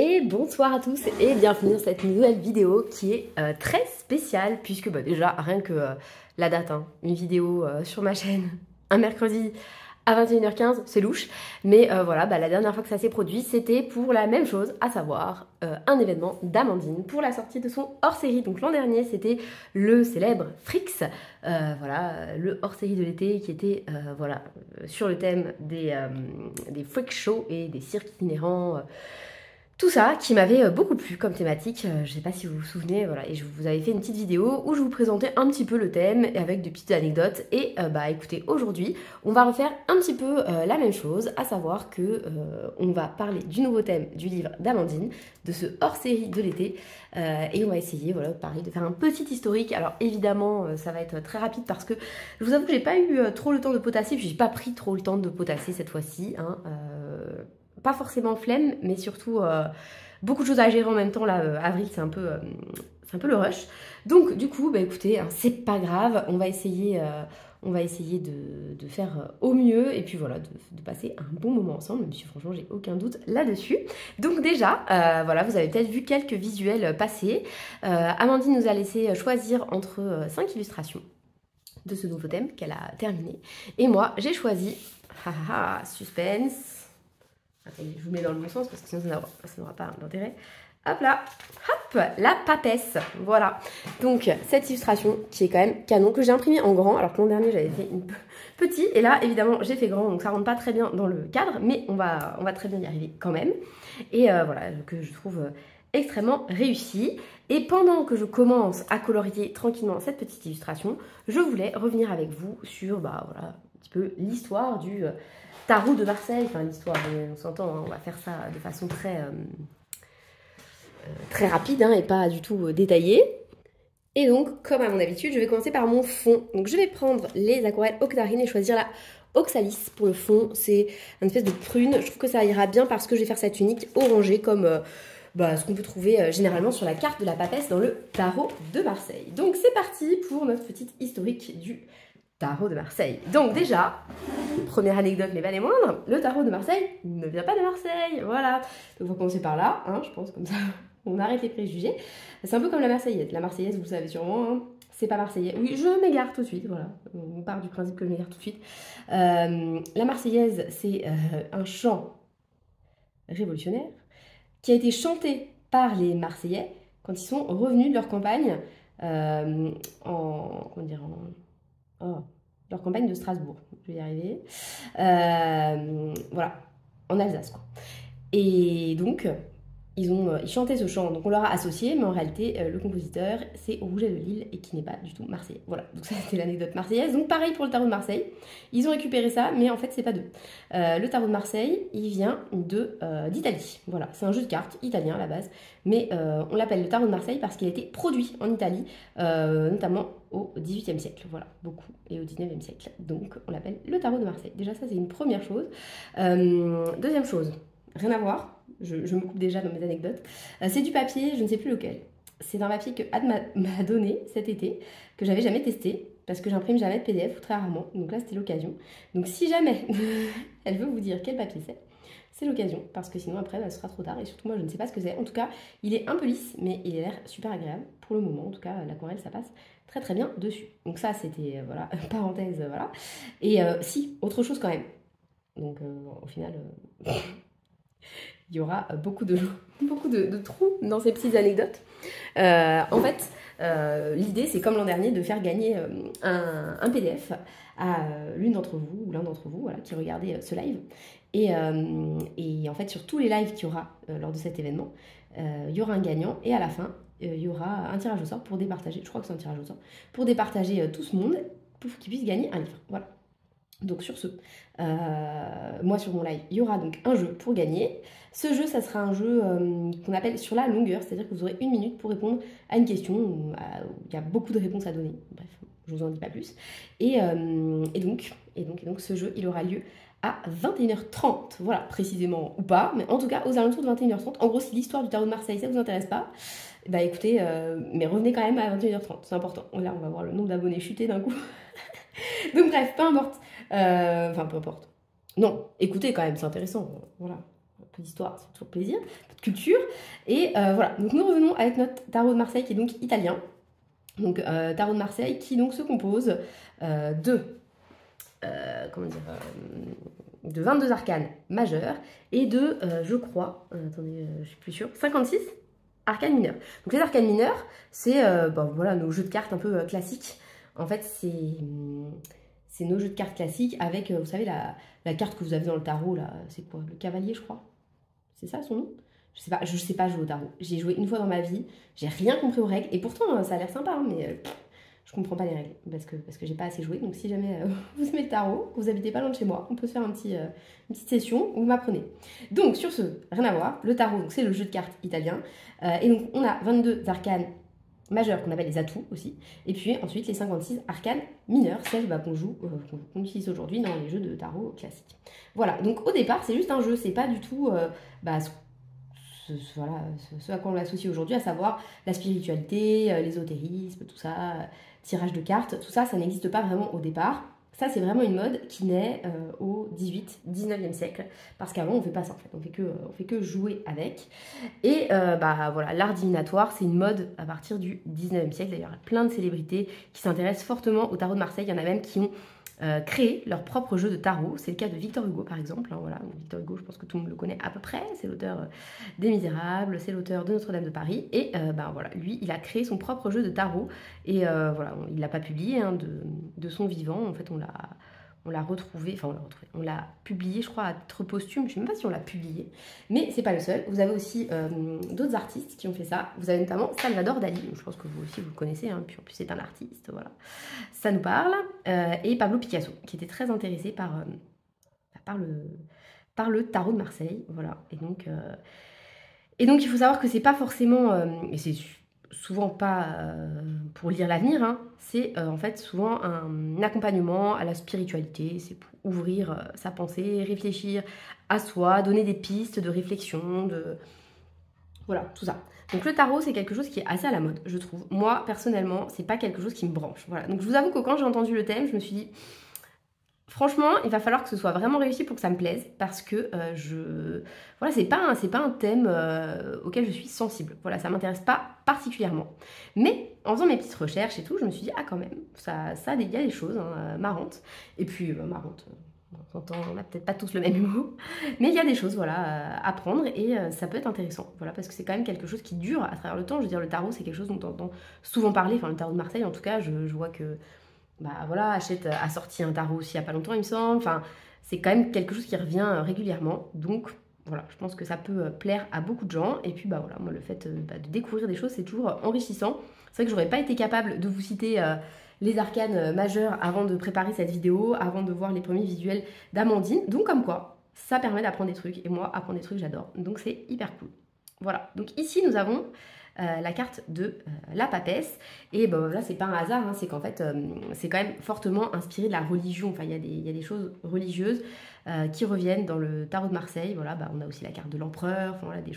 Et bonsoir à tous et bienvenue dans cette nouvelle vidéo qui est très spéciale puisque déjà rien que la date, hein, une vidéo sur ma chaîne un mercredi à 21h15, c'est louche, mais voilà, la dernière fois que ça s'est produit c'était pour la même chose, à savoir un événement d'Amandine pour la sortie de son hors-série. Donc l'an dernier c'était le célèbre Frix, voilà, le hors-série de l'été qui était voilà, sur le thème des freak shows et des cirques itinérants. Tout ça qui m'avait beaucoup plu comme thématique, je sais pas si vous vous souvenez, voilà, et je vous avais fait une petite vidéo où je vous présentais un petit peu le thème avec des petites anecdotes. Et écoutez, aujourd'hui, on va refaire un petit peu la même chose, à savoir que on va parler du nouveau thème du livre d'Amandine, de ce hors-série de l'été, et on va essayer, voilà, pareil, de faire un petit historique. Alors évidemment, ça va être très rapide parce que je vous avoue que j'ai pas eu trop le temps de potasser, puis j'ai pas pris trop le temps de potasser cette fois-ci, hein, pas forcément flemme, mais surtout beaucoup de choses à gérer en même temps. Là, avril, c'est un peu le rush. Donc, du coup, écoutez, hein, c'est pas grave. On va essayer de faire au mieux. Et puis voilà, de passer un bon moment ensemble, même si franchement, j'ai aucun doute là-dessus. Donc déjà, voilà, vous avez peut-être vu quelques visuels passer. Amandine nous a laissé choisir entre 5 illustrations de ce nouveau thème qu'elle a terminé. Et moi, j'ai choisi, suspense. Attendez, je vous mets dans le bon sens parce que sinon ça n'aura pas d'intérêt. Hop là, hop, la papesse, voilà. Donc cette illustration qui est quand même canon, que j'ai imprimée en grand, alors que l'an dernier j'avais fait une petite, et là évidemment j'ai fait grand, donc ça rentre pas très bien dans le cadre, mais on va très bien y arriver quand même. Et voilà, que je trouve extrêmement réussi. Et pendant que je commence à colorier tranquillement cette petite illustration, je voulais revenir avec vous sur voilà, un petit peu l'histoire du tarot de Marseille. Enfin l'histoire, on s'entend, hein, on va faire ça de façon très rapide, hein, et pas du tout détaillée. Et donc, comme à mon habitude, je vais commencer par mon fond. Donc je vais prendre les aquarelles Octarine et choisir la Oxalis pour le fond. C'est une espèce de prune. Je trouve que ça ira bien parce que je vais faire cette tunique orangée comme ce qu'on peut trouver généralement sur la carte de la papesse dans le tarot de Marseille. Donc c'est parti pour notre petite historique du tarot de Marseille. Donc déjà, première anecdote mais pas des moindres, le tarot de Marseille ne vient pas de Marseille, voilà. Donc on va commencer par là, hein, je pense, comme ça on arrête les préjugés. C'est un peu comme la Marseillaise. La Marseillaise, vous le savez sûrement, hein, c'est pas marseillais. Oui, je m'égare tout de suite, voilà. On part du principe que je m'égare tout de suite. La Marseillaise, c'est un chant révolutionnaire qui a été chanté par les Marseillais quand ils sont revenus de leur campagne leur campagne de Strasbourg, je vais y arriver, voilà, en Alsace, quoi. Et donc, ils chantaient ce chant, donc on leur a associé, mais en réalité, le compositeur, c'est Rouget de Lille, et qui n'est pas du tout marseillais. Voilà, donc ça c'était l'anecdote marseillaise. Donc pareil pour le tarot de Marseille, ils ont récupéré ça, mais en fait c'est pas d'eux. Le tarot de Marseille, il vient d'Italie, voilà, c'est un jeu de cartes italien à la base, mais on l'appelle le tarot de Marseille parce qu'il a été produit en Italie, notamment au XVIIIe siècle, voilà, beaucoup, et au XIXe siècle. Donc on l'appelle le tarot de Marseille. Déjà ça c'est une première chose. Deuxième chose, rien à voir, je me coupe déjà dans mes anecdotes. C'est du papier, je ne sais plus lequel. C'est un papier que Ad m'a donné cet été, que j'avais jamais testé, parce que j'imprime jamais de PDF, ou très rarement. Donc là, c'était l'occasion. Donc si jamais elle veut vous dire quel papier c'est l'occasion, parce que sinon après, ce sera trop tard. Et surtout, moi, je ne sais pas ce que c'est. En tout cas, il est un peu lisse, mais il a l'air super agréable. Pour le moment, en tout cas, l'aquarelle, ça passe très très bien dessus. Donc ça, c'était, voilà, parenthèse, voilà. Et si, autre chose quand même. Donc au final... il y aura beaucoup de trous dans ces petites anecdotes. En fait, l'idée, c'est comme l'an dernier, de faire gagner un PDF à l'une d'entre vous, ou l'un d'entre vous, voilà, qui regardait ce live. Et en fait, sur tous les lives qu'il y aura lors de cet événement, il y aura un gagnant, et à la fin, il y aura un tirage au sort pour départager, je crois que c'est un tirage au sort, pour départager tout ce monde, pour qu'il puisse gagner un livre. Voilà. Donc sur ce, moi sur mon live, il y aura donc un jeu pour gagner. Ce jeu, ça sera un jeu qu'on appelle sur la longueur, c'est-à-dire que vous aurez 1 minute pour répondre à une question où il y a beaucoup de réponses à donner. Bref, je vous en dis pas plus. Et donc, ce jeu, il aura lieu à 21h30, voilà, précisément ou pas, mais en tout cas aux alentours de 21h30. En gros, si l'histoire du tarot de Marseille, ça vous intéresse pas, écoutez, mais revenez quand même à 21h30, c'est important. Là, on va voir le nombre d'abonnés chuter d'un coup. Donc bref, peu importe. Enfin, peu importe. Non, écoutez quand même, c'est intéressant. Voilà. peu d'histoire, c'est toujours plaisir, un peu de culture. Et voilà, donc nous revenons avec notre tarot de Marseille qui est donc italien. Donc tarot de Marseille qui donc se compose de 22 arcanes majeurs et de, je crois, attendez, je suis plus sûre, 56 arcanes mineurs. Donc les arcanes mineurs, c'est voilà, nos jeux de cartes un peu classiques. En fait, c'est nos jeux de cartes classiques avec, vous savez, la carte que vous avez dans le tarot, là, c'est quoi? Le cavalier, je crois. C'est ça son nom? Je sais pas jouer au tarot. J'ai joué une fois dans ma vie, j'ai rien compris aux règles, et pourtant ça a l'air sympa, hein, mais je comprends pas les règles, parce que j'ai pas assez joué. Donc si jamais vous aimez le tarot, que vous habitez pas loin de chez moi, on peut se faire une petite session où vous m'apprenez. Donc sur ce, rien à voir, le tarot, c'est le jeu de cartes italien, et donc on a 22 arcanes majeurs qu'on appelle les atouts aussi, et puis ensuite les 56 arcanes mineurs, celles qu'on joue, qu'on utilise aujourd'hui dans les jeux de tarot classiques. Voilà, donc au départ c'est juste un jeu, c'est pas du tout ce à quoi on l'associe aujourd'hui, à savoir la spiritualité, l'ésotérisme, tout ça, tirage de cartes, tout ça, ça n'existe pas vraiment au départ. Ça, c'est vraiment une mode qui naît au 19e siècle, parce qu'avant, on fait pas ça, en fait. On fait que jouer avec. Et voilà, l'art divinatoire, c'est une mode à partir du 19e siècle. D'ailleurs, il y a plein de célébrités qui s'intéressent fortement au tarot de Marseille. Il y en a même qui ont créé leur propre jeu de tarot. C'est le cas de Victor Hugo, par exemple. Hein, voilà. Victor Hugo, je pense que tout le monde le connaît à peu près. C'est l'auteur des Misérables, c'est l'auteur de Notre-Dame de Paris. Et voilà, lui, il a créé son propre jeu de tarot. Et voilà, il ne l'a pas publié hein, de son vivant. En fait, on l'a retrouvé, enfin on l'a publié, je crois, à titre posthume. Je ne sais même pas si on l'a publié, mais c'est pas le seul. Vous avez aussi d'autres artistes qui ont fait ça. Vous avez notamment Salvador Dali, je pense que vous aussi vous le connaissez, hein, puis en plus c'est un artiste, voilà. Ça nous parle. Et Pablo Picasso, qui était très intéressé par le tarot de Marseille, voilà. Et donc il faut savoir que c'est pas forcément, et c'est souvent pas pour lire l'avenir, hein, c'est en fait souvent un accompagnement à la spiritualité, c'est pour ouvrir sa pensée, réfléchir à soi, donner des pistes de réflexion, voilà, tout ça. Donc le tarot, c'est quelque chose qui est assez à la mode, je trouve. Moi, personnellement, c'est pas quelque chose qui me branche. Voilà. Donc je vous avoue que quand j'ai entendu le thème, je me suis dit, franchement, il va falloir que ce soit vraiment réussi pour que ça me plaise, parce que voilà, c'est pas un thème auquel je suis sensible. Voilà, ça m'intéresse pas particulièrement. Mais en faisant mes petites recherches et tout, je me suis dit, ah quand même, il y a des choses hein, marrantes. Et puis, marrantes, on n'a peut-être pas tous le même mot, mais il y a des choses voilà, à apprendre et ça peut être intéressant. Voilà, parce que c'est quand même quelque chose qui dure à travers le temps. Je veux dire, le tarot, c'est quelque chose dont on entend souvent parler. Enfin, le tarot de Marseille, en tout cas, je vois que voilà, Hachette a sorti un tarot aussi il n'y a pas longtemps, il me semble. Enfin, c'est quand même quelque chose qui revient régulièrement. Donc, voilà, je pense que ça peut plaire à beaucoup de gens. Et puis, voilà, moi, le fait de découvrir des choses, c'est toujours enrichissant. C'est vrai que j'aurais pas été capable de vous citer les arcanes majeures avant de préparer cette vidéo, avant de voir les premiers visuels d'Amandine. Donc, comme quoi, ça permet d'apprendre des trucs. Et moi, apprendre des trucs, j'adore. Donc, c'est hyper cool. Voilà, donc ici, nous avons la carte de la papesse. Et là, c'est pas un hasard, hein, c'est qu'en fait, c'est quand même fortement inspiré de la religion. Enfin, il y a des choses religieuses qui reviennent dans le tarot de Marseille. Voilà, on a aussi la carte de l'empereur. Enfin, voilà, des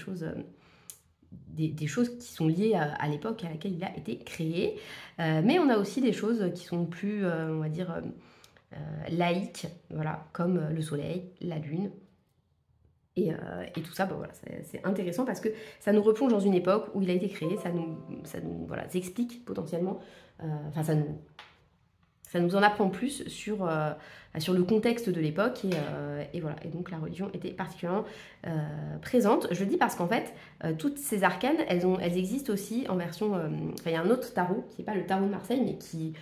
choses qui sont liées à l'époque à laquelle il a été créé. Mais on a aussi des choses qui sont plus, on va dire, laïques, voilà, comme le soleil, la lune. Et tout ça, voilà, c'est intéressant parce que ça nous replonge dans une époque où il a été créé, ça nous voilà, explique potentiellement, enfin ça nous en apprend plus sur le contexte de l'époque et voilà, et donc la religion était particulièrement présente. Je le dis parce qu'en fait, toutes ces arcanes, elles existent aussi en version, il y a un autre tarot qui n'est pas le tarot de Marseille, mais qui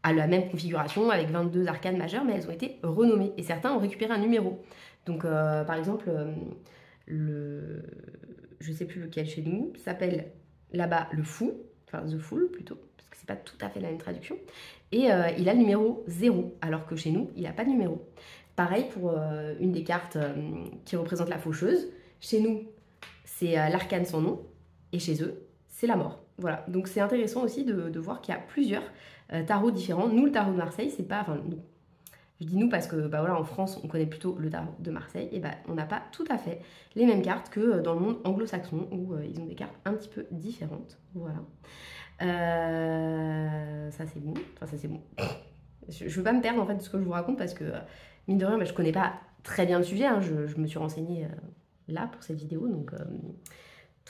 a la même configuration avec 22 arcanes majeures, mais elles ont été renommées et certains ont récupéré un numéro. Donc, par exemple, je sais plus lequel chez nous, s'appelle là-bas le fou, enfin The Fool plutôt, parce que c'est pas tout à fait la même traduction. Et il a le numéro 0, alors que chez nous, il n'a pas de numéro. Pareil pour une des cartes qui représente la faucheuse. Chez nous, c'est l'arcane sans nom, et chez eux, c'est la mort. Voilà, donc c'est intéressant aussi de voir qu'il y a plusieurs tarots différents. Nous, le tarot de Marseille, c'est pas... Enfin, nous, je dis nous parce que voilà, en France, on connaît plutôt le tarot de Marseille. Et on n'a pas tout à fait les mêmes cartes que dans le monde anglo-saxon, où ils ont des cartes un petit peu différentes. Voilà. Ça, c'est bon. Enfin, ça, c'est bon. Je ne veux pas me perdre, en fait, de ce que je vous raconte, parce que, mine de rien, je ne connais pas très bien le sujet. Hein. Je me suis renseignée là pour cette vidéo, donc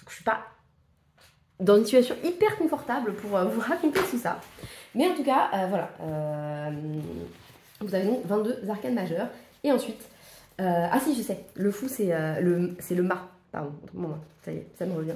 je suis pas dans une situation hyper confortable pour vous raconter tout ça. Mais en tout cas, voilà, vous avez donc 22 arcanes majeures. Et ensuite, ah si, je sais, le fou c'est le mât. Pardon, bon, ça y est, ça me revient.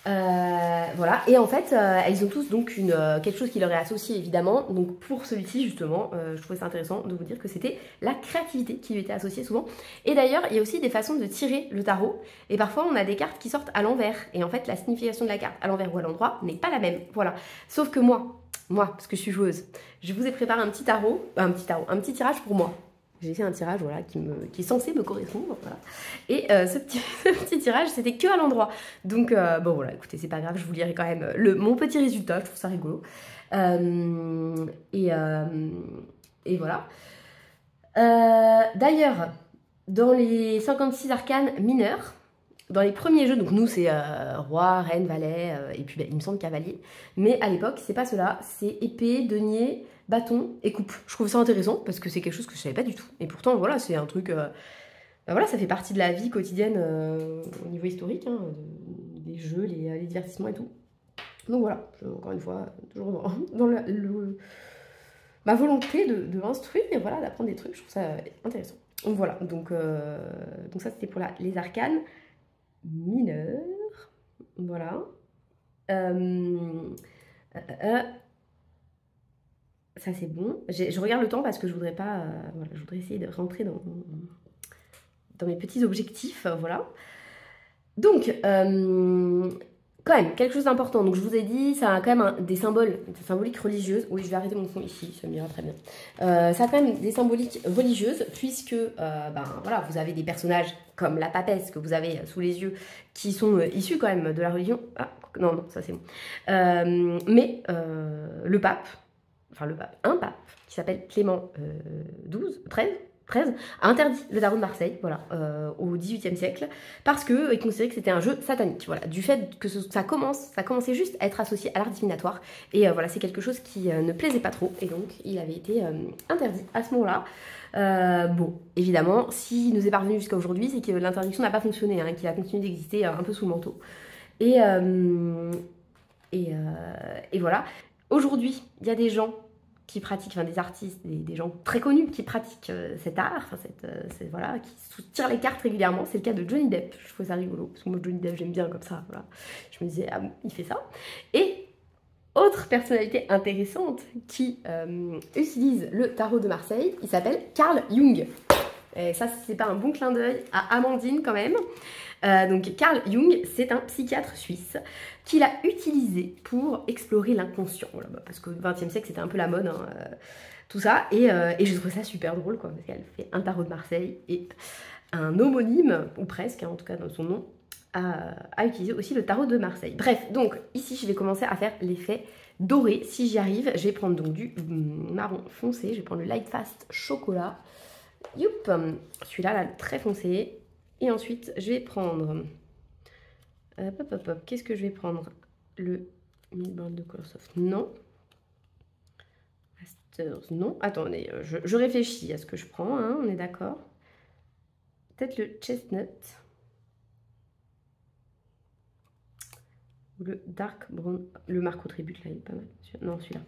Voilà, et en fait, ils ont tous donc quelque chose qui leur est associé évidemment. Donc pour celui-ci justement, je trouvais ça intéressant de vous dire que c'était la créativité qui lui était associée souvent. Et d'ailleurs, il y a aussi des façons de tirer le tarot. Et parfois, on a des cartes qui sortent à l'envers. Et en fait, la signification de la carte à l'envers ou à l'endroit n'est pas la même. Voilà. Sauf que moi, parce que je suis joueuse, je vous ai préparé un petit petit tirage pour moi. J'ai fait un tirage voilà, qui est censé me correspondre. Voilà. Et ce petit tirage, c'était que à l'endroit. Donc, bon voilà, écoutez, c'est pas grave, je vous lirai quand même mon petit résultat, je trouve ça rigolo. Et voilà. D'ailleurs, dans les 56 arcanes mineurs, dans les premiers jeux, donc nous c'est roi, reine, valet, et puis il me semble cavalier. Mais à l'époque, c'est pas cela, c'est épée, denier, bâton et coupe. Je trouve ça intéressant parce que c'est quelque chose que je savais pas du tout. Et pourtant, voilà, c'est un truc... voilà, ça fait partie de la vie quotidienne au niveau historique, hein, des jeux, les divertissements et tout. Donc voilà, encore une fois, toujours dans ma volonté de m'instruire et voilà, d'apprendre des trucs, je trouve ça intéressant. Donc voilà, donc ça c'était pour les arcanes mineurs. Voilà. Ça c'est bon. Je regarde le temps parce que je voudrais pas... voilà, je voudrais essayer de rentrer dans mes petits objectifs. Voilà. Donc, quand même, quelque chose d'important. Donc, je vous ai dit, ça a quand même des symboliques religieuses. Oui, je vais arrêter mon fond ici, ça m'ira très bien. Ça a quand même des symboliques religieuses, puisque, voilà, vous avez des personnages comme la papesse que vous avez sous les yeux, qui sont issus quand même de la religion. Ah, non, ça c'est bon. Mais un pape, qui s'appelle Clément XIII, a interdit le tarot de Marseille, voilà, au XVIIIe siècle, parce qu'il considérait que c'était un jeu satanique, voilà, du fait que ça commençait juste à être associé à l'art divinatoire, et voilà, c'est quelque chose qui ne plaisait pas trop, et donc il avait été interdit à ce moment-là. Bon, évidemment, s'il nous est parvenu jusqu'à aujourd'hui, c'est que l'interdiction n'a pas fonctionné, hein, qu'il a continué d'exister un peu sous le manteau. Et voilà. Aujourd'hui, il y a des gens qui pratiquent, enfin des artistes, des gens très connus qui pratiquent cet art, enfin voilà, qui tirent les cartes régulièrement. C'est le cas de Johnny Depp. Je trouve ça rigolo parce que moi Johnny Depp j'aime bien comme ça. Voilà. Je me disais ah bon, il fait ça. Et autre personnalité intéressante qui utilise le tarot de Marseille, il s'appelle Carl Jung. Et ça, c'est pas un bon clin d'œil à Amandine quand même. Donc Carl Jung, c'est un psychiatre suisse qu'il a utilisé pour explorer l'inconscient. Voilà, parce qu'au XXe siècle, c'était un peu la mode, hein, tout ça. Et je trouve ça super drôle, quoi, parce qu'elle fait un tarot de Marseille et un homonyme, ou presque, hein, en tout cas dans son nom, a utilisé aussi le tarot de Marseille. Bref, donc ici, je vais commencer à faire l'effet doré. Si j'y arrive, je vais prendre donc du marron foncé. Je vais prendre le Light Fast chocolat. Youp, celui-là, là, très foncé. Et ensuite, je vais prendre... Qu'est-ce que je vais prendre? Le Milbrand de Colorsoft, non. Masters, non. Attendez, je réfléchis à ce que je prends, hein, on est d'accord. Peut-être le Chestnut. Ou le Dark Brown. Le Marco Tribute, là, il est pas mal. Non, celui-là.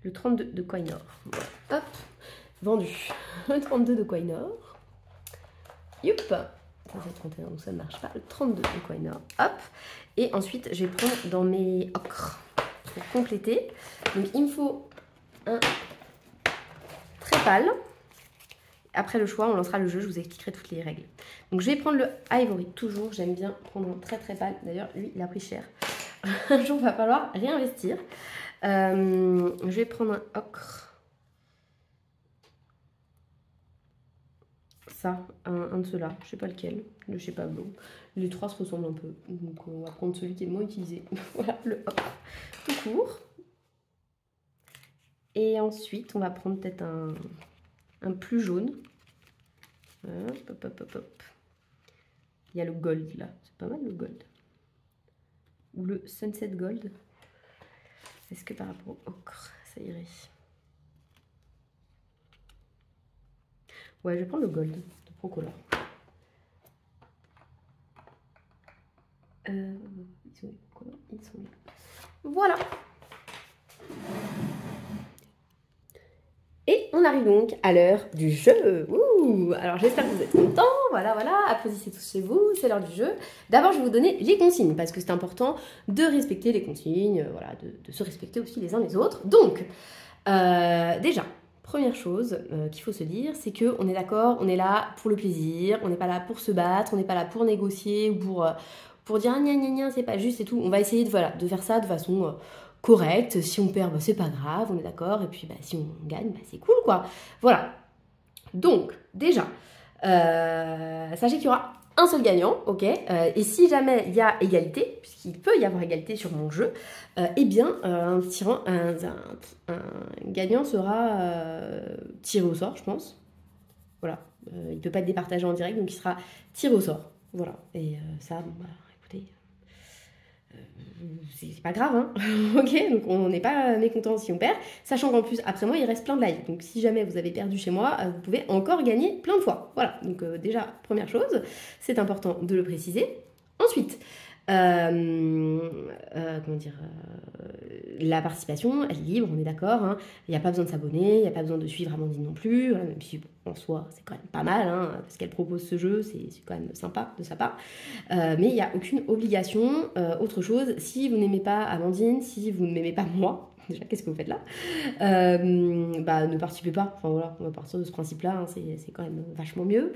Le 32 de Koinor. Voilà. Hop, vendu. Le 32 de Koinor. Youp. Ça c'est 31, donc ça ne marche pas. Le 32 de Koinor. Hop. Et ensuite, je vais prendre dans mes ocres pour compléter. Donc, il me faut un très pâle. Après le choix, on lancera le jeu. Je vous expliquerai toutes les règles. Donc, je vais prendre le Ivory. Toujours, j'aime bien prendre un très très pâle. D'ailleurs, lui, il a pris cher. Un jour, il va falloir réinvestir. Je vais prendre un ocre. Ça, un de ceux-là, je sais pas lequel, je sais pas, bon, les trois se ressemblent un peu, donc on va prendre celui qui est le moins utilisé. Voilà, le hop, tout court. Et ensuite, on va prendre peut-être un plus jaune. Hop, hop, hop, hop, hop. Il y a le gold là, c'est pas mal le gold. Ou le sunset gold. Est-ce que par rapport au ocre, ça irait? Ouais, je vais prendre le gold de Procolor. Ils sont où? Ils sont là. Voilà. Et on arrive donc à l'heure du jeu. Ouh, alors j'espère que vous êtes contents. Voilà, voilà, applaudissez tous chez vous, c'est l'heure du jeu. D'abord, je vais vous donner les consignes, parce que c'est important de respecter les consignes, voilà, de se respecter aussi les uns les autres. Donc, déjà, première chose qu'il faut se dire, c'est qu'on est d'accord, on est là pour le plaisir, on n'est pas là pour se battre, on n'est pas là pour négocier ou pour dire ah, gna gna gna, c'est pas juste et tout. On va essayer de, voilà, de faire ça de façon correcte. Si on perd, bah, c'est pas grave, on est d'accord. Et puis bah, si on gagne, bah, c'est cool quoi. Voilà. Donc, déjà, sachez qu'il y aura un seul gagnant, ok, et si jamais il y a égalité, puisqu'il peut y avoir égalité sur mon jeu, eh bien, un gagnant sera tiré au sort, je pense. Voilà, il ne peut pas être départagé en direct, donc il sera tiré au sort. Voilà, et ça, bon, bah, écoutez, c'est pas grave, hein. Ok, donc on n'est pas mécontent si on perd, sachant qu'en plus, après moi, il reste plein de lives. Donc si jamais vous avez perdu chez moi, vous pouvez encore gagner plein de fois. Voilà, donc déjà, première chose, c'est important de le préciser. Ensuite, comment dire, la participation, elle est libre, on est d'accord, hein. Il n'y a pas besoin de s'abonner, il n'y a pas besoin de suivre Amandine non plus, même si en soi c'est quand même pas mal, hein, parce qu'elle propose ce jeu, c'est quand même sympa de sa part, mais il n'y a aucune obligation. Autre chose, si vous n'aimez pas Amandine, si vous ne m'aimez pas moi, déjà qu'est-ce que vous faites là, bah ne participez pas, enfin voilà, on va partir de ce principe-là, hein, c'est quand même vachement mieux.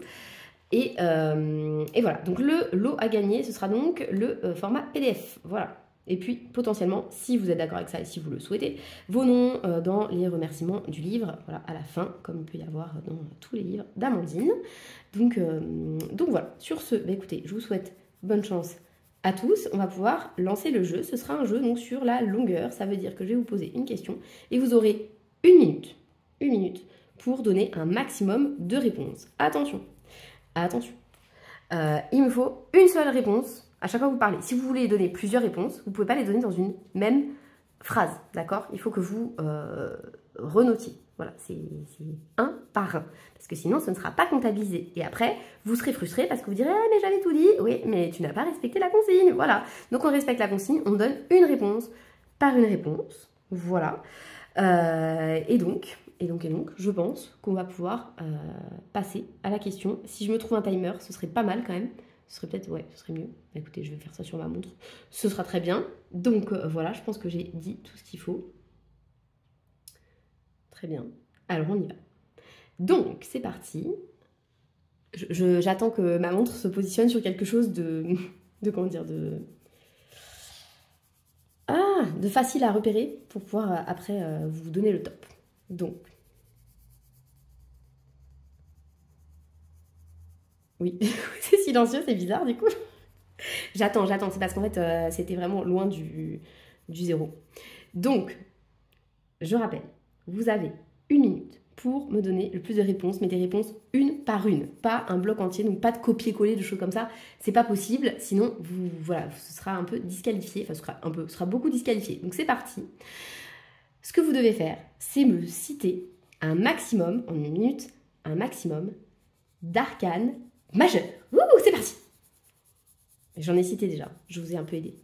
Et voilà, donc le lot à gagner, ce sera donc le format PDF, voilà. Et puis, potentiellement, si vous êtes d'accord avec ça et si vous le souhaitez, vos noms dans les remerciements du livre, voilà, à la fin, comme il peut y avoir dans tous les livres d'Amandine. Donc voilà, sur ce, bah, écoutez, je vous souhaite bonne chance à tous. On va pouvoir lancer le jeu. Ce sera un jeu donc sur la longueur, ça veut dire que je vais vous poser une question et vous aurez une minute pour donner un maximum de réponses. Attention, il me faut une seule réponse à chaque fois que vous parlez. Si vous voulez donner plusieurs réponses, vous ne pouvez pas les donner dans une même phrase, d'accord? Il faut que vous renotiez. Voilà, c'est un par un. Parce que sinon, ce ne sera pas comptabilisé. Et après, vous serez frustré parce que vous direz « Ah, mais j'avais tout dit !» Oui, mais tu n'as pas respecté la consigne. Voilà. Donc, on respecte la consigne, on donne une réponse par une réponse. Voilà. Et donc, je pense qu'on va pouvoir passer à la question. Si je me trouve un timer, ce serait pas mal quand même. Ce serait peut-être, ouais, ce serait mieux. Écoutez, je vais faire ça sur ma montre. Ce sera très bien. Donc voilà, je pense que j'ai dit tout ce qu'il faut. Très bien. Alors on y va. Donc c'est parti. J'attends que ma montre se positionne sur quelque chose de comment dire, de facile à repérer pour pouvoir après vous donner le top. Donc oui, c'est silencieux, c'est bizarre du coup. J'attends, c'est parce qu'en fait c'était vraiment loin du zéro. Donc, je rappelle, vous avez une minute pour me donner le plus de réponses, mais des réponses une par une, pas un bloc entier, donc pas de copier-coller, de choses comme ça, c'est pas possible, sinon voilà, ce sera un peu disqualifié, enfin ce sera beaucoup disqualifié. Donc c'est parti. Ce que vous devez faire, c'est me citer un maximum, en une minute, un maximum d'arcanes majeurs. Ouh, c'est parti. J'en ai cité déjà, je vous ai un peu aidé.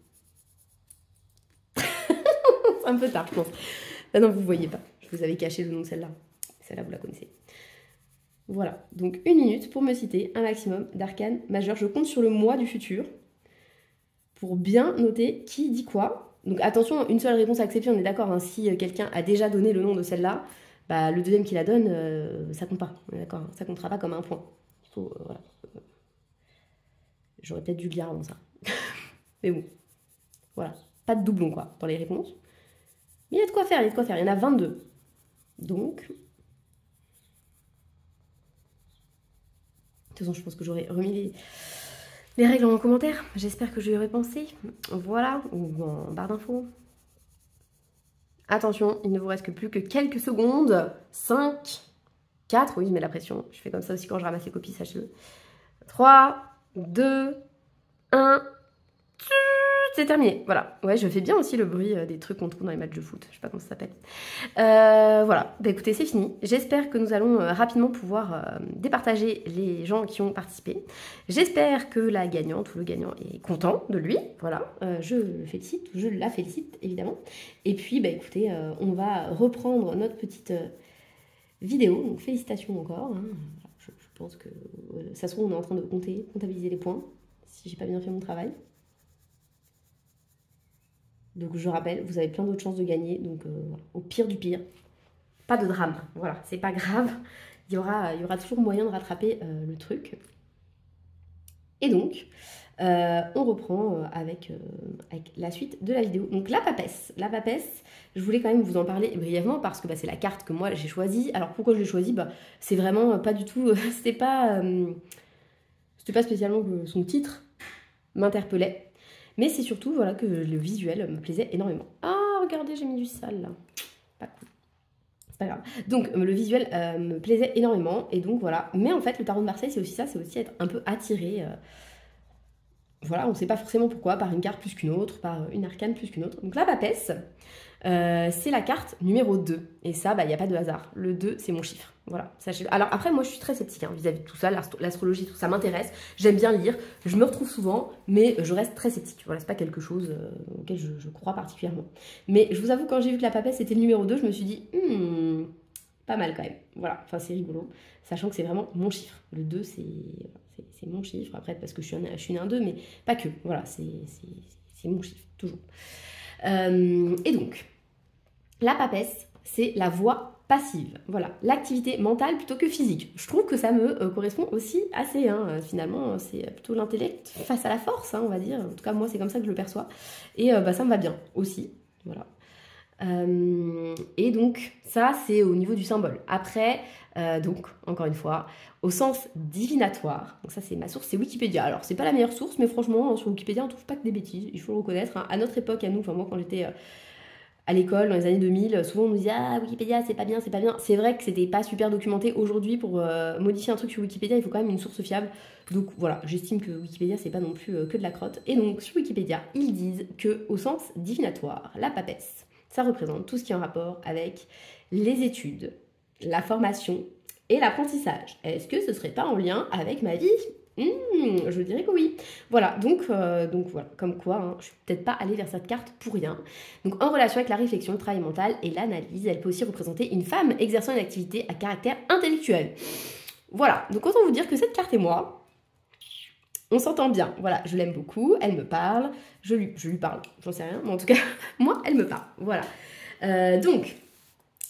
C'est un peu tard, je pense. Ah non, vous ne voyez pas, je vous avais caché le nom de celle-là. Celle-là, vous la connaissez. Voilà, donc une minute pour me citer un maximum d'arcanes majeurs. Je compte sur le moi du futur pour bien noter qui dit quoi. Donc attention, une seule réponse acceptée, on est d'accord, hein, si quelqu'un a déjà donné le nom de celle-là, bah, le deuxième qui la donne, ça compte pas, on est d'accord, hein, ça comptera pas comme un point. Il faut, voilà. J'aurais peut-être dû le dire avant ça. Mais bon, voilà, pas de doublon quoi dans les réponses. Mais il y a de quoi faire, il y en a 22. Donc, de toute façon, je pense que j'aurais remis les règles en commentaire. J'espère que j'y aurais pensé. Voilà, ou en barre d'infos. Attention, il ne vous reste que plus que quelques secondes. 5, 4, oui, je mets la pression. Je fais comme ça aussi quand je ramasse les copies, sachez-le. 3, 2, 1. c'est terminé. Voilà. Ouais, je fais bien aussi le bruit des trucs qu'on trouve dans les matchs de foot. Je sais pas comment ça s'appelle. Voilà. Bah écoutez, c'est fini. J'espère que nous allons rapidement pouvoir départager les gens qui ont participé. J'espère que la gagnante ou le gagnant est content de lui. Voilà. Je le félicite, je la félicite évidemment. Et puis, bah écoutez, on va reprendre notre petite vidéo. Donc félicitations encore. Hein. Je pense que ça se trouve, on est en train de comptabiliser les points. Si j'ai pas bien fait mon travail. Donc je rappelle, vous avez plein d'autres chances de gagner. Donc voilà. Au pire du pire, pas de drame. Voilà, c'est pas grave. Il y aura toujours moyen de rattraper le truc. Et donc, on reprend avec la suite de la vidéo. Donc la papesse. La papesse, je voulais quand même vous en parler brièvement parce que bah, c'est la carte que moi j'ai choisie. Alors pourquoi je l'ai choisie, bah, c'est vraiment pas du tout... c'était pas spécialement que son titre m'interpellait. Mais c'est surtout voilà, que le visuel me plaisait énormément. Ah, regardez, j'ai mis du sale là. Pas cool. C'est pas grave. Donc, le visuel me plaisait énormément. Et donc, voilà. Mais en fait, le tarot de Marseille, c'est aussi ça. C'est aussi être un peu attiré. Voilà, on ne sait pas forcément pourquoi. Par une carte plus qu'une autre. Par une arcane plus qu'une autre. Donc, la papesse, c'est la carte numéro 2. Et ça, bah, il n'y a pas de hasard. Le 2, c'est mon chiffre. Voilà. Sachez. Alors après, moi, je suis très sceptique hein, vis-à-vis de tout ça, l'astrologie, tout ça m'intéresse. J'aime bien lire, je me retrouve souvent, mais je reste très sceptique. Voilà, c'est pas quelque chose auquel je crois particulièrement. Mais je vous avoue, quand j'ai vu que la papesse était le numéro 2, je me suis dit, pas mal quand même. Voilà, enfin, c'est rigolo, sachant que c'est vraiment mon chiffre. Le 2, c'est mon chiffre. Après, parce que je suis né un 2, mais pas que. Voilà, c'est mon chiffre, toujours. Et donc, la papesse, c'est la voix passive, voilà, l'activité mentale plutôt que physique. Je trouve que ça me correspond aussi assez, hein. Finalement, c'est plutôt l'intellect face à la force, hein, on va dire. En tout cas, moi, c'est comme ça que je le perçois. Et bah, ça me va bien aussi, voilà. Et donc, ça, c'est au niveau du symbole. Après, donc, encore une fois, au sens divinatoire, donc ça, c'est ma source, c'est Wikipédia. Alors, c'est pas la meilleure source, mais franchement, sur Wikipédia, on trouve pas que des bêtises, il faut le reconnaître. Hein. À notre époque, à nous, enfin moi, quand j'étais... à l'école, dans les années 2000, souvent on nous disait « Ah, Wikipédia, c'est pas bien, c'est pas bien ». C'est vrai que c'était pas super documenté. Aujourd'hui, pour modifier un truc sur Wikipédia, il faut quand même une source fiable. Donc voilà, j'estime que Wikipédia, c'est pas non plus que de la crotte. Et donc, sur Wikipédia, ils disent que au sens divinatoire, la papesse, ça représente tout ce qui est en rapport avec les études, la formation et l'apprentissage. Est-ce que ce serait pas en lien avec ma vie ? Je dirais que oui. Voilà, donc voilà, comme quoi, hein, je suis peut-être pas allée vers cette carte pour rien. Donc en relation avec la réflexion, le travail mental et l'analyse, elle peut aussi représenter une femme exerçant une activité à caractère intellectuel. Voilà, donc autant vous dire que cette carte et moi, on s'entend bien. Voilà, je l'aime beaucoup, elle me parle, je lui parle, j'en sais rien, mais en tout cas, moi, elle me parle. Voilà. Donc,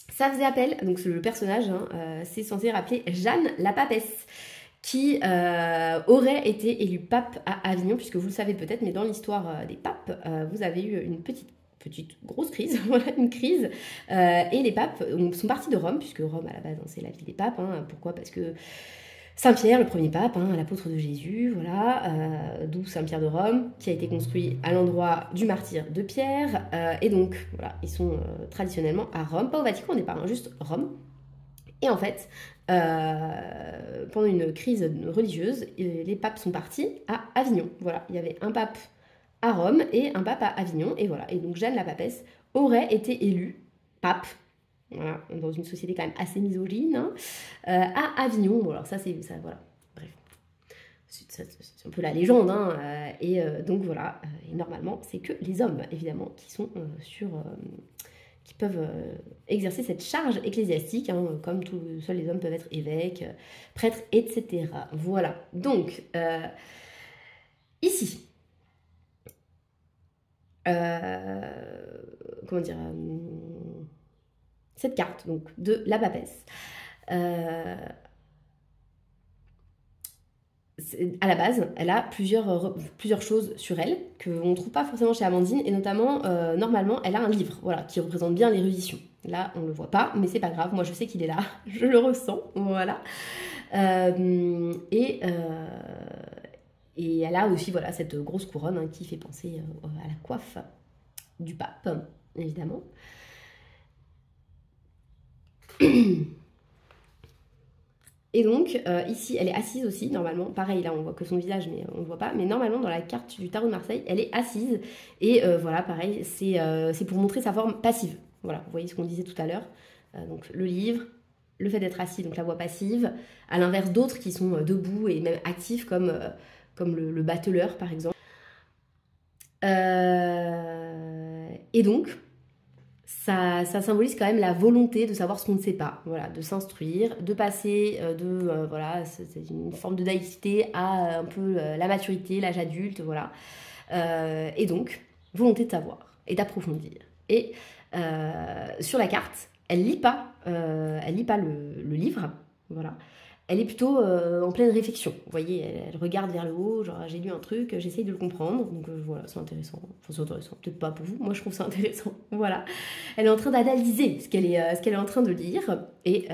ça faisait appel, donc le personnage, hein, c'est censé rappeler Jeanne la papesse, qui aurait été élu pape à Avignon, puisque vous le savez peut-être, mais dans l'histoire des papes, vous avez eu une petite grosse crise, voilà, une crise, et les papes sont partis de Rome, puisque Rome à la base, hein, c'est la ville des papes. Hein. Pourquoi ? Parce que Saint-Pierre, le premier pape, hein, l'apôtre de Jésus, voilà, d'où Saint-Pierre de Rome, qui a été construit à l'endroit du martyre de Pierre, et donc voilà, ils sont traditionnellement à Rome, pas au Vatican au départ, hein, juste Rome. Et en fait, pendant une crise religieuse, les papes sont partis à Avignon. Voilà, il y avait un pape à Rome et un pape à Avignon. Et voilà, et donc Jeanne la papesse aurait été élue pape, voilà, dans une société quand même assez misogyne, hein, à Avignon. Bon, alors ça, c'est ça, voilà. Bref, c'est un peu la légende, hein, et donc voilà. Et normalement, c'est que les hommes, évidemment, qui sont qui peuvent exercer cette charge ecclésiastique, hein, comme seuls les hommes peuvent être évêques, prêtres, etc. Voilà. Donc, ici, comment dire, cette carte donc de la papesse. À la base, elle a plusieurs choses sur elle qu'on ne trouve pas forcément chez Amandine, et notamment, normalement, elle a un livre, voilà, qui représente bien l'érudition. Là, on ne le voit pas, mais c'est pas grave, moi je sais qu'il est là, je le ressens, voilà. Et elle a aussi, voilà, cette grosse couronne, hein, qui fait penser à la coiffe du pape, évidemment. Et donc, ici, elle est assise aussi, normalement. Pareil, là, on voit que son visage, mais on ne voit pas. Mais normalement, dans la carte du tarot de Marseille, elle est assise. Et voilà, pareil, c'est pour montrer sa forme passive. Voilà, vous voyez ce qu'on disait tout à l'heure. Donc, le livre, le fait d'être assis, donc la voix passive, à l'inverse d'autres qui sont debout et même actifs, comme le battleur, par exemple. Et donc, ça symbolise quand même la volonté de savoir ce qu'on ne sait pas, voilà, de s'instruire, de passer voilà, c'est une forme de naïveté à un peu la maturité, l'âge adulte, voilà. Et donc, volonté de savoir et d'approfondir. Et sur la carte, elle lit pas le livre, voilà. Elle est plutôt en pleine réflexion. Vous voyez, elle regarde vers le haut, genre j'ai lu un truc, j'essaye de le comprendre. Donc voilà, c'est intéressant. Enfin, c'est intéressant, peut-être pas pour vous, moi je trouve ça intéressant. Voilà. Elle est en train d'analyser ce qu'elle est en train de lire et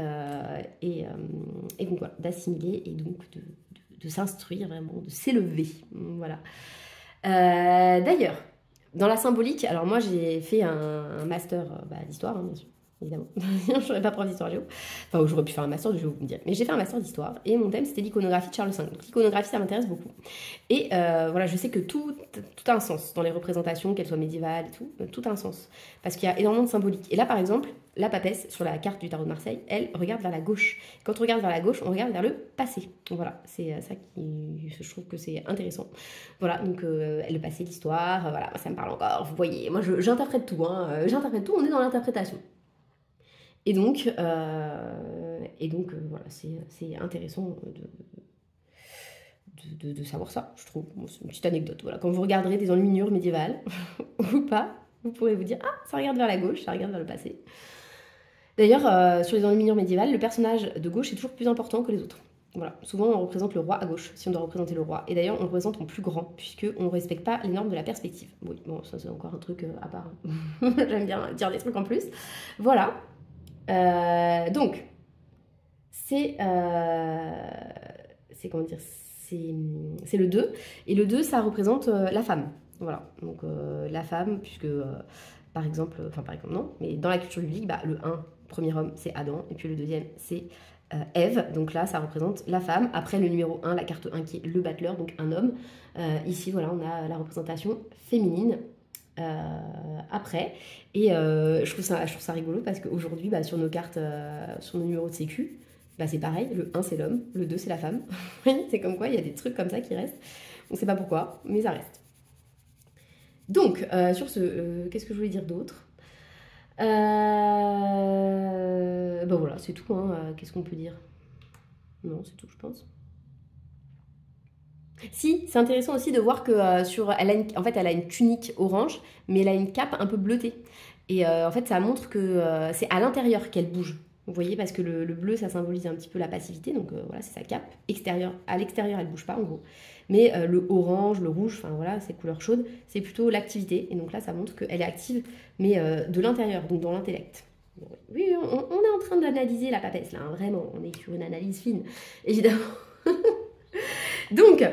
donc voilà, d'assimiler et donc de s'instruire vraiment, de s'élever. Voilà. D'ailleurs, dans la symbolique, alors moi j'ai fait un master d'histoire, hein, bien sûr. Évidemment, je serais pas prof d'histoire géo. Enfin, j'aurais pu faire un master de géo, vous me direz. Mais j'ai fait un master d'histoire et mon thème c'était l'iconographie de Charles V. Donc l'iconographie ça m'intéresse beaucoup. Et voilà, je sais que tout a un sens dans les représentations, qu'elles soient médiévales et tout a un sens. Parce qu'il y a énormément de symbolique. Et là par exemple, la papesse sur la carte du tarot de Marseille, elle regarde vers la gauche. Quand on regarde vers la gauche, on regarde vers le passé. Donc voilà, c'est ça qui, je trouve que c'est intéressant. Voilà, donc le passé, l'histoire, voilà, ça me parle encore. Vous voyez, moi j'interprète tout, hein, j'interprète tout, on est dans l'interprétation. Et donc voilà, c'est intéressant de savoir ça, je trouve. Bon, c'est une petite anecdote. Voilà. Quand vous regarderez des enluminures médiévales ou pas, vous pourrez vous dire « Ah, ça regarde vers la gauche, ça regarde vers le passé ». D'ailleurs, sur les enluminures médiévales, le personnage de gauche est toujours plus important que les autres. Voilà. Souvent, on représente le roi à gauche, si on doit représenter le roi. Et d'ailleurs, on le représente en plus grand, puisqu'on ne respecte pas les normes de la perspective. Oui, bon, ça c'est encore un truc à part. J'aime bien dire des trucs en plus. Voilà. Donc, c'est comment dire, c'est le 2. Et le 2, ça représente la femme. Voilà, donc la femme, puisque par exemple non, mais dans la culture biblique, le 1, premier homme, c'est Adam, et puis le deuxième, c'est Ève. Donc là, ça représente la femme. Après, le numéro 1, la carte 1 qui est le battleur, donc un homme. Ici, voilà, on a la représentation féminine. Après et je trouve ça rigolo parce qu'aujourd'hui sur nos cartes, sur nos numéros de sécu, c'est pareil, le 1 c'est l'homme, le 2 c'est la femme. C'est comme quoi il y a des trucs comme ça qui restent, on sait pas pourquoi mais ça reste. Donc sur ce, qu'est-ce que je voulais dire d'autre? Voilà, c'est tout, hein. Qu'est-ce qu'on peut dire? Non, c'est tout, je pense. Si, c'est intéressant aussi de voir que en fait, elle a une tunique orange, mais elle a une cape un peu bleutée. Et en fait, ça montre que c'est à l'intérieur qu'elle bouge. Vous voyez, parce que le bleu, ça symbolise un petit peu la passivité. Donc voilà, c'est sa cape extérieure. À l'extérieur, elle bouge pas, en gros. Mais le orange, le rouge, enfin voilà, ces couleurs chaudes, c'est plutôt l'activité. Et donc là, ça montre qu'elle est active, mais de l'intérieur, donc dans l'intellect. Oui, on est en train d'analyser la papesse, là, hein, vraiment. On est sur une analyse fine, évidemment. Donc,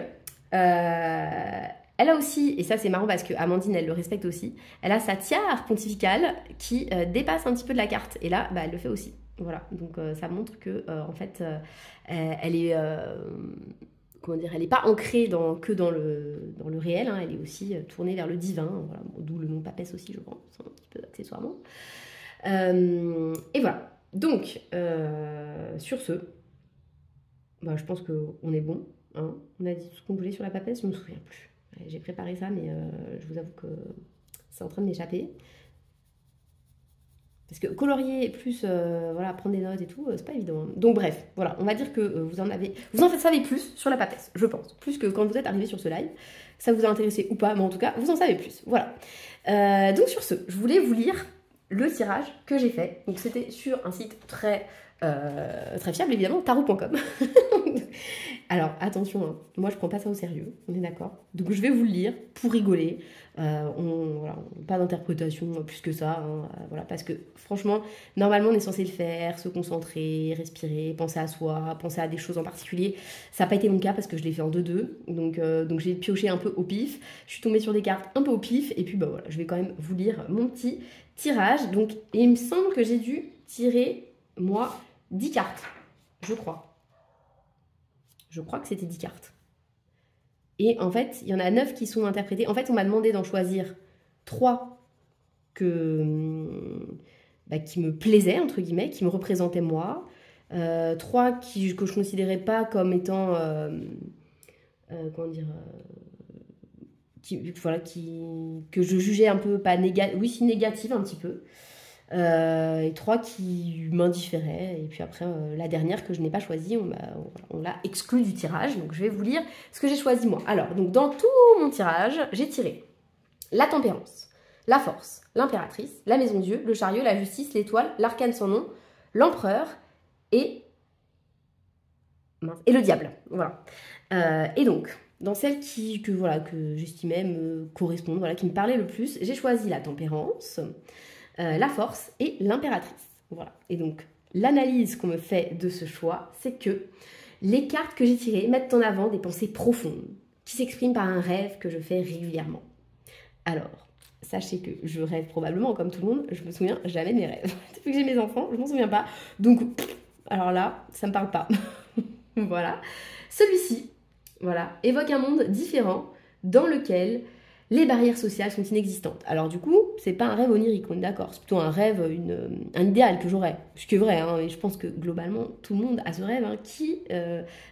elle a aussi, et ça c'est marrant parce que Amandine elle le respecte aussi, elle a sa tiare pontificale qui dépasse un petit peu de la carte. Et là, elle le fait aussi. Voilà, donc ça montre que en fait, elle est, comment dire, elle n'est pas ancrée que dans le réel. Hein, elle est aussi tournée vers le divin. Voilà, d'où le nom papesse aussi, je pense, un petit peu accessoirement. Et voilà. Donc, sur ce, je pense qu'on est bon. Hein. On a dit tout ce qu'on voulait sur la papesse, je ne me souviens plus. J'ai préparé ça, mais je vous avoue que c'est en train de m'échapper. Parce que colorier plus voilà, prendre des notes et tout, c'est pas évident. Donc bref, voilà, on va dire que vous en savez plus sur la papesse, je pense. Plus que quand vous êtes arrivé sur ce live. Ça vous a intéressé ou pas, mais en tout cas, vous en savez plus. Voilà. Donc sur ce, je voulais vous lire le tirage que j'ai fait. Donc c'était sur un site très fiable, évidemment, tarot.com. Alors attention, hein, moi je prends pas ça au sérieux, on est d'accord. Donc je vais vous le lire pour rigoler. Voilà, pas d'interprétation plus que ça, hein, voilà, parce que franchement, normalement on est censé le faire, se concentrer, respirer, penser à soi, penser à des choses en particulier. Ça n'a pas été mon cas parce que je l'ai fait en 2-2, donc j'ai pioché un peu au pif. Je suis tombée sur des cartes un peu au pif, et puis voilà, je vais quand même vous lire mon petit tirage. Donc il me semble que j'ai dû tirer moi 10 cartes, je crois. Je crois que c'était 10 cartes. Et en fait, il y en a 9 qui sont interprétées. En fait, on m'a demandé d'en choisir 3 qui me plaisaient, entre guillemets, qui me représentaient moi. 3 que je ne considérais pas comme étant... comment dire que je jugeais un peu, pas négative, oui, si négative un petit peu. Et 3 qui m'indifféraient. Et puis après, la dernière que je n'ai pas choisie, on l'a exclue du tirage. Donc je vais vous lire ce que j'ai choisi moi. Alors, donc dans tout mon tirage, j'ai tiré la tempérance, la force, l'impératrice, la maison Dieu, le chariot, la justice, l'étoile, l'arcane sans nom, l'empereur et le diable. Voilà. Et donc, dans celles que j'estimais me correspondent, voilà, qui me parlaient le plus, j'ai choisi la tempérance, la force et l'impératrice. Voilà. Et donc, l'analyse qu'on me fait de ce choix, c'est que les cartes que j'ai tirées mettent en avant des pensées profondes, qui s'expriment par un rêve que je fais régulièrement. Alors, sachez que je rêve probablement, comme tout le monde, je me souviens jamais de mes rêves. Depuis que j'ai mes enfants, je m'en souviens pas. Donc, alors là, ça me parle pas. Voilà. Celui-ci, voilà, évoque un monde différent dans lequel les barrières sociales sont inexistantes. Alors du coup, c'est pas un rêve onirique, on est d'accord, c'est plutôt un rêve, un idéal que j'aurais. Ce qui est vrai, hein, et je pense que globalement, tout le monde a ce rêve. Hein, qui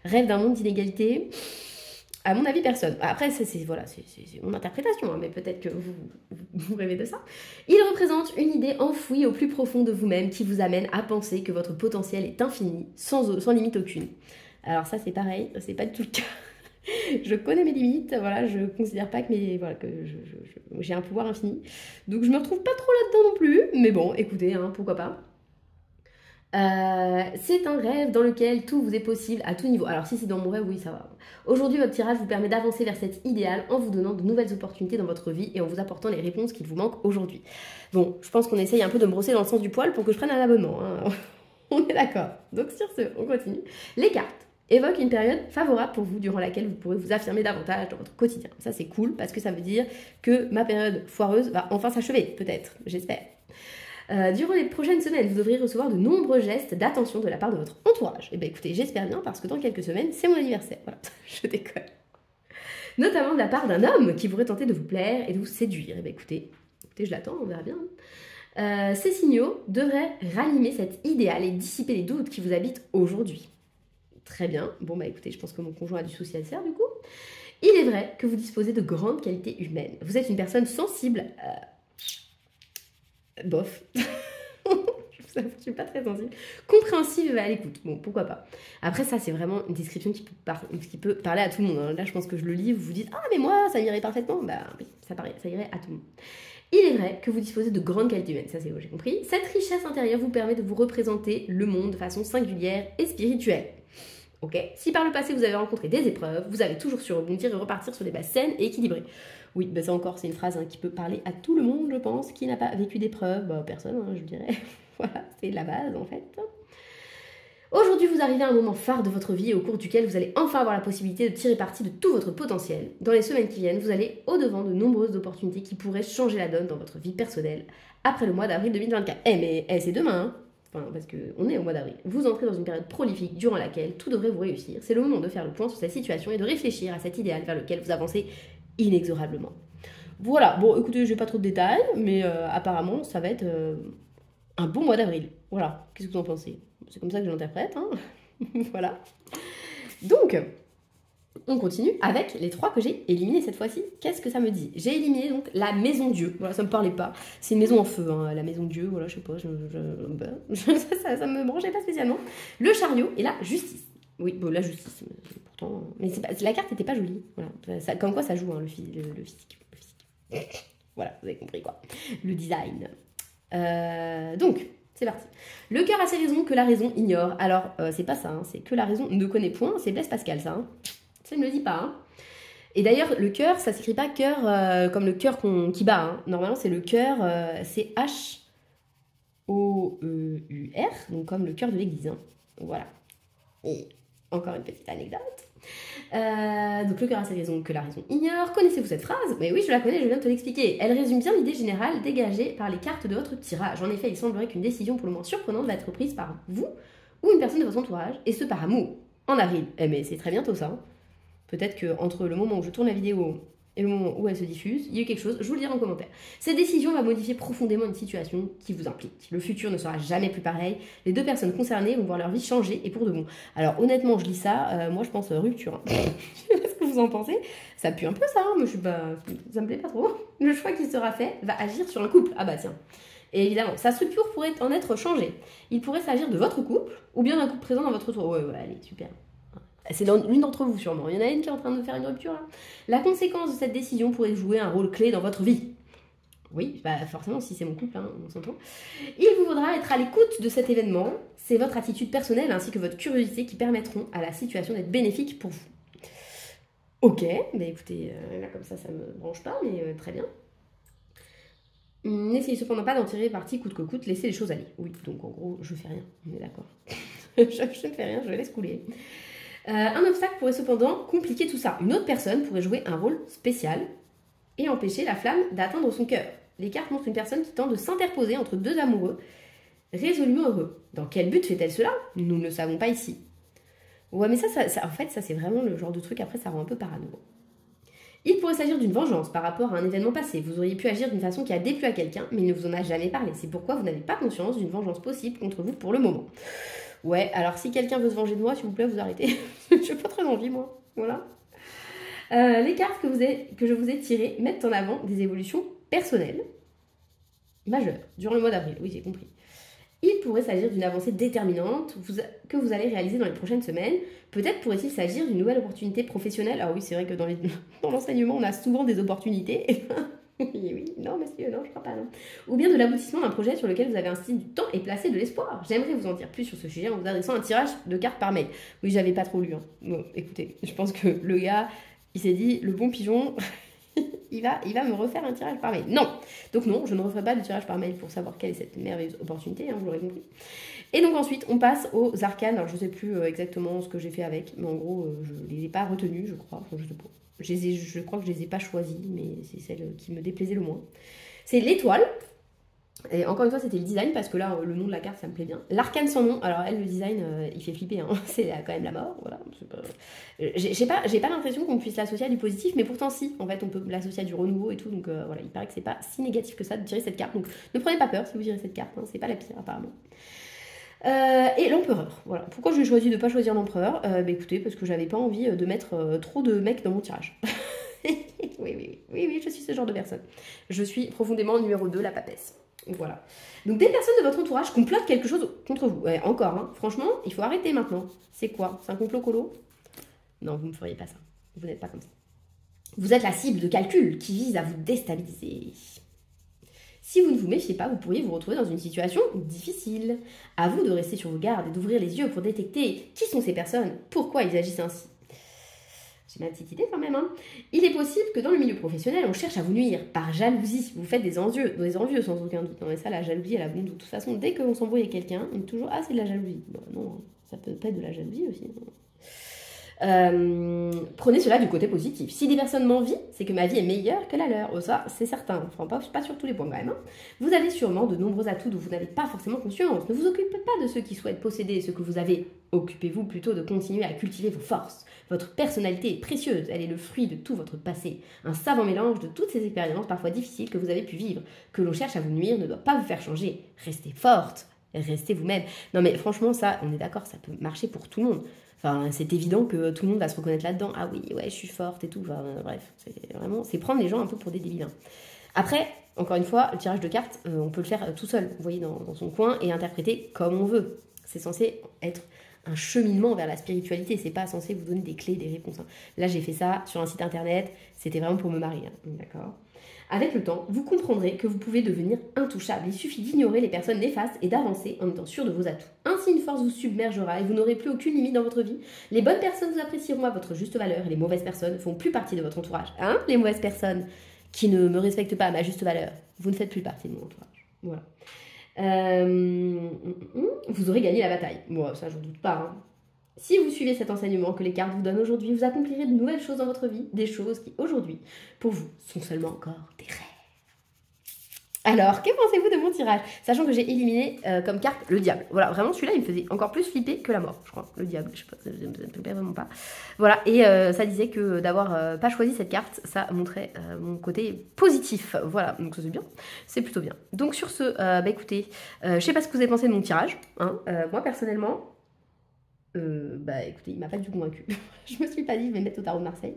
rêve d'un monde d'inégalité? À mon avis, personne. Après, c'est mon interprétation, hein, mais peut-être que vous rêvez de ça. Il représente une idée enfouie au plus profond de vous-même qui vous amène à penser que votre potentiel est infini, sans limite aucune. Alors ça, c'est pareil, c'est pas du tout le cas. Je connais mes limites, voilà, je considère pas que j'ai un pouvoir infini. Donc je me retrouve pas trop là-dedans non plus, mais bon, écoutez, hein, pourquoi pas. C'est un rêve dans lequel tout vous est possible à tout niveau. Alors si c'est dans mon rêve, oui, ça va. Aujourd'hui, votre tirage vous permet d'avancer vers cet idéal en vous donnant de nouvelles opportunités dans votre vie et en vous apportant les réponses qu'il vous manque aujourd'hui. Bon, je pense qu'on essaye un peu de me brosser dans le sens du poil pour que je prenne un abonnement. Hein. On est d'accord. Donc sur ce, on continue. Les cartes évoquent une période favorable pour vous durant laquelle vous pourrez vous affirmer davantage dans votre quotidien. Ça, c'est cool parce que ça veut dire que ma période foireuse va enfin s'achever, peut-être, j'espère. Durant les prochaines semaines, vous devriez recevoir de nombreux gestes d'attention de la part de votre entourage. Et bien écoutez, j'espère bien parce que dans quelques semaines, c'est mon anniversaire. Voilà, je déconne. Notamment de la part d'un homme qui pourrait tenter de vous plaire et de vous séduire. Et bien écoutez, je l'attends, on verra bien. Ces signaux devraient ranimer cet idéal et dissiper les doutes qui vous habitent aujourd'hui. Très bien. Bon bah écoutez, je pense que mon conjoint a du souci à se faire du coup. Il est vrai que vous disposez de grandes qualités humaines. Vous êtes une personne sensible... bof. Je suis pas très sensible. Compréhensive et à l'écoute. Bon, pourquoi pas. Après, ça, c'est vraiment une description qui peut parler à tout le monde. Hein. Là, je pense que je le lis, vous vous dites « Ah, mais moi, ça irait parfaitement. » Bah oui, ça irait à tout le monde. Il est vrai que vous disposez de grandes qualités humaines. Ça, c'est j'ai compris. Cette richesse intérieure vous permet de vous représenter le monde de façon singulière et spirituelle. Ok. Si par le passé, vous avez rencontré des épreuves, vous avez toujours su rebondir et repartir sur des bases saines et équilibrées. Oui, ben ça encore, c'est une phrase qui peut parler à tout le monde, je pense, qui n'a pas vécu d'épreuve. Bah, personne, hein, je dirais. Voilà, c'est la base, en fait. Aujourd'hui, vous arrivez à un moment phare de votre vie au cours duquel vous allez enfin avoir la possibilité de tirer parti de tout votre potentiel. Dans les semaines qui viennent, vous allez au-devant de nombreuses opportunités qui pourraient changer la donne dans votre vie personnelle après le mois d'avril 2024. Mais c'est demain, hein. Enfin, parce qu'on est au mois d'avril. Vous entrez dans une période prolifique durant laquelle tout devrait vous réussir. C'est le moment de faire le point sur cette situation et de réfléchir à cet idéal vers lequel vous avancez inexorablement. Voilà, bon écoutez, j'ai pas trop de détails, mais apparemment ça va être un bon mois d'avril. Voilà, qu'est-ce que vous en pensez? C'est comme ça que je l'interprète, hein. Voilà. Donc, on continue avec les 3 que j'ai éliminés cette fois-ci. Qu'est-ce que ça me dit? J'ai éliminé donc la maison Dieu. Voilà, ça me parlait pas. C'est une maison en feu, hein, la maison Dieu. Voilà, je sais pas, ça me branchait pas spécialement. Le chariot et la justice. Oui, bon, la justice, pourtant... Mais la carte n'était pas jolie. Voilà. Ça, comme quoi ça joue, hein, le physique. Voilà, vous avez compris quoi. Le design. Donc, c'est parti. Le cœur a ses raisons que la raison ignore. Alors, c'est pas ça, hein, c'est que la raison ne connaît point. C'est Blaise Pascal, ça. Hein. Ça ne le dit pas. Hein. Et d'ailleurs, le cœur, ça s'écrit pas cœur comme le cœur qui bat. Hein. Normalement, c'est le cœur, c'est H-O-E-U-R, donc comme le cœur de l'église. Hein. Voilà. Et encore une petite anecdote. Donc le cœur a ses raisons que la raison ignore. Connaissez-vous cette phrase? Mais oui, je la connais, je viens de te l'expliquer. Elle résume bien l'idée générale dégagée par les cartes de votre tirage. En effet, il semblerait qu'une décision pour le moins surprenante va être prise par vous ou une personne de votre entourage, et ce par amour. en avril. Eh mais c'est très bientôt ça. Hein. Peut-être qu'entre le moment où je tourne la vidéo et le moment où elle se diffuse, il y a eu quelque chose, je vous le dirai en commentaire. Cette décision va modifier profondément une situation qui vous implique. Le futur ne sera jamais plus pareil. Les deux personnes concernées vont voir leur vie changer et pour de bon. Alors honnêtement, je lis ça, moi je pense rupture. Hein. Je sais pas ce que vous en pensez. Ça pue un peu ça, hein, mais je suis pas... ça me plaît pas trop. Le choix qui sera fait va agir sur un couple. Ah bah tiens. Et évidemment, sa structure pourrait en être changée. Il pourrait s'agir de votre couple ou bien d'un couple présent dans votre tour. Ouais, allez, super. C'est l'une d'entre vous sûrement. Il y en a une qui est en train de faire une rupture là. La conséquence de cette décision pourrait jouer un rôle clé dans votre vie. Oui, bah forcément si c'est mon couple, hein, on s'entend. Il vous faudra être à l'écoute de cet événement. C'est votre attitude personnelle ainsi que votre curiosité qui permettront à la situation d'être bénéfique pour vous. Ok, bah écoutez, là comme ça me branche pas, mais très bien. N'essayez cependant pas d'en tirer parti coûte que coûte, laissez les choses aller. Oui, donc en gros, je fais rien, on est d'accord. je ne fais rien, je laisse couler. Un obstacle pourrait cependant compliquer tout ça. Une autre personne pourrait jouer un rôle spécial et empêcher la flamme d'atteindre son cœur. Les cartes montrent une personne qui tente de s'interposer entre deux amoureux résolument heureux. Dans quel but fait-elle cela? Nous ne le savons pas ici. Ouais, mais ça en fait, ça c'est vraiment le genre de truc, après ça rend un peu parano. Il pourrait s'agir d'une vengeance par rapport à un événement passé. Vous auriez pu agir d'une façon qui a déplu à quelqu'un, mais il ne vous en a jamais parlé. C'est pourquoi vous n'avez pas conscience d'une vengeance possible contre vous pour le moment. Ouais, alors si quelqu'un veut se venger de moi, s'il vous plaît, vous arrêtez. Je n'ai pas très envie, moi. Voilà. Les cartes que je vous ai tirées mettent en avant des évolutions personnelles majeures durant le mois d'avril. Oui, j'ai compris. Il pourrait s'agir d'une avancée déterminante que vous allez réaliser dans les prochaines semaines. Peut-être pourrait-il s'agir d'une nouvelle opportunité professionnelle. Ah oui, c'est vrai que dans l'enseignement, on a souvent des opportunités. Oui, non monsieur, non, je crois pas, non. Ou bien de l'aboutissement d'un projet sur lequel vous avez investi du temps et placé de l'espoir. J'aimerais vous en dire plus sur ce sujet en vous adressant un tirage de cartes par mail. Oui, j'avais pas trop lu. Hein. Bon, écoutez, je pense que le gars, il s'est dit, le bon pigeon, il va me refaire un tirage par mail. Non. Donc non, je ne referai pas de tirage par mail pour savoir quelle est cette merveilleuse opportunité, hein, vous l'aurez compris. Et donc ensuite, on passe aux arcanes. Alors je sais plus exactement ce que j'ai fait avec, mais en gros, je les ai pas retenus, je crois. Enfin, je sais pas. Je crois que je les ai pas choisis, mais c'est celle qui me déplaisait le moins. C'est l'étoile. Et encore une fois, c'était le design, parce que là, le nom de la carte, ça me plaît bien. L'arcane sans nom. Alors elle, le design, il fait flipper. Hein. C'est quand même la mort. Voilà. J'ai pas l'impression qu'on puisse l'associer à du positif, mais pourtant si. En fait, on peut l'associer à du renouveau et tout. Donc voilà, il paraît que c'est pas si négatif que ça de tirer cette carte. Donc ne prenez pas peur si vous tirez cette carte. Hein. C'est pas la pire, apparemment. Et l'empereur, voilà. Pourquoi j'ai choisi de ne pas choisir l'empereur? Écoutez, parce que j'avais pas envie de mettre trop de mecs dans mon tirage. oui, je suis ce genre de personne. Je suis profondément numéro 2, la papesse. Voilà. Donc des personnes de votre entourage complotent quelque chose contre vous. Ouais, encore, hein. Franchement, il faut arrêter maintenant. C'est quoi? C'est un complot colo? Non, vous ne feriez pas ça. Vous n'êtes pas comme ça. Vous êtes la cible de calcul qui vise à vous déstabiliser. Si vous ne vous méfiez pas, vous pourriez vous retrouver dans une situation difficile. À vous de rester sur vos gardes et d'ouvrir les yeux pour détecter qui sont ces personnes, pourquoi ils agissent ainsi. J'ai ma petite idée quand même. Hein. Il est possible que dans le milieu professionnel, on cherche à vous nuire par jalousie. Vous faites des envieux sans aucun doute. Non, mais ça, la jalousie, elle a bon de toute façon. Dès qu'on s'embrouille avec quelqu'un, on est toujours « Ah, c'est de la jalousie ». Bon, non, ça peut pas être de la jalousie aussi. Prenez cela du côté positif. Si des personnes m'envient, c'est que ma vie est meilleure que la leur. Oh, ça, c'est certain. Enfin, pas sur tous les points quand même. Hein. Vous avez sûrement de nombreux atouts dont vous n'avez pas forcément conscience. Ne vous occupez pas de ceux qui souhaitent posséder ce que vous avez. Occupez-vous plutôt de continuer à cultiver vos forces. Votre personnalité est précieuse. Elle est le fruit de tout votre passé. Un savant mélange de toutes ces expériences parfois difficiles que vous avez pu vivre. Que l'on cherche à vous nuire ne doit pas vous faire changer. Restez forte. Restez vous-même. Non mais franchement, ça, on est d'accord, ça peut marcher pour tout le monde. Enfin, c'est évident que tout le monde va se reconnaître là-dedans. Ah oui, ouais, je suis forte et tout. Enfin, bref, c'est prendre les gens un peu pour des débiles. Hein. Après, encore une fois, le tirage de cartes, on peut le faire tout seul, vous voyez, dans son coin et interpréter comme on veut. C'est censé être un cheminement vers la spiritualité. C'est pas censé vous donner des clés, des réponses. Hein. Là, j'ai fait ça sur un site internet. C'était vraiment pour me marier. Hein. D'accord. Avec le temps, vous comprendrez que vous pouvez devenir intouchable. Il suffit d'ignorer les personnes néfastes et d'avancer en étant sûr de vos atouts. Ainsi, une force vous submergera et vous n'aurez plus aucune limite dans votre vie. Les bonnes personnes vous apprécieront à votre juste valeur et les mauvaises personnes font plus partie de votre entourage. Hein, les mauvaises personnes qui ne me respectent pas à ma juste valeur, vous ne faites plus partie de mon entourage. Voilà. Vous aurez gagné la bataille. Bon, ça, j'en doute pas. Hein. Si vous suivez cet enseignement que les cartes vous donnent aujourd'hui, vous accomplirez de nouvelles choses dans votre vie, des choses qui aujourd'hui, pour vous, sont seulement encore des rêves. Alors, que pensez-vous de mon tirage? Sachant que j'ai éliminé comme carte le diable. Voilà, vraiment celui-là il me faisait encore plus flipper que la mort, je crois. Le diable, je sais pas, ça me plaît vraiment pas. Voilà, et ça disait que d'avoir pas choisi cette carte, ça montrait mon côté positif. Voilà, donc ça c'est bien, c'est plutôt bien. Donc sur ce, bah écoutez, je sais pas ce que vous avez pensé de mon tirage. Hein. Moi personnellement, bah écoutez, il m'a pas du tout convaincu. Je me suis pas dit je vais me mettre au tarot de Marseille.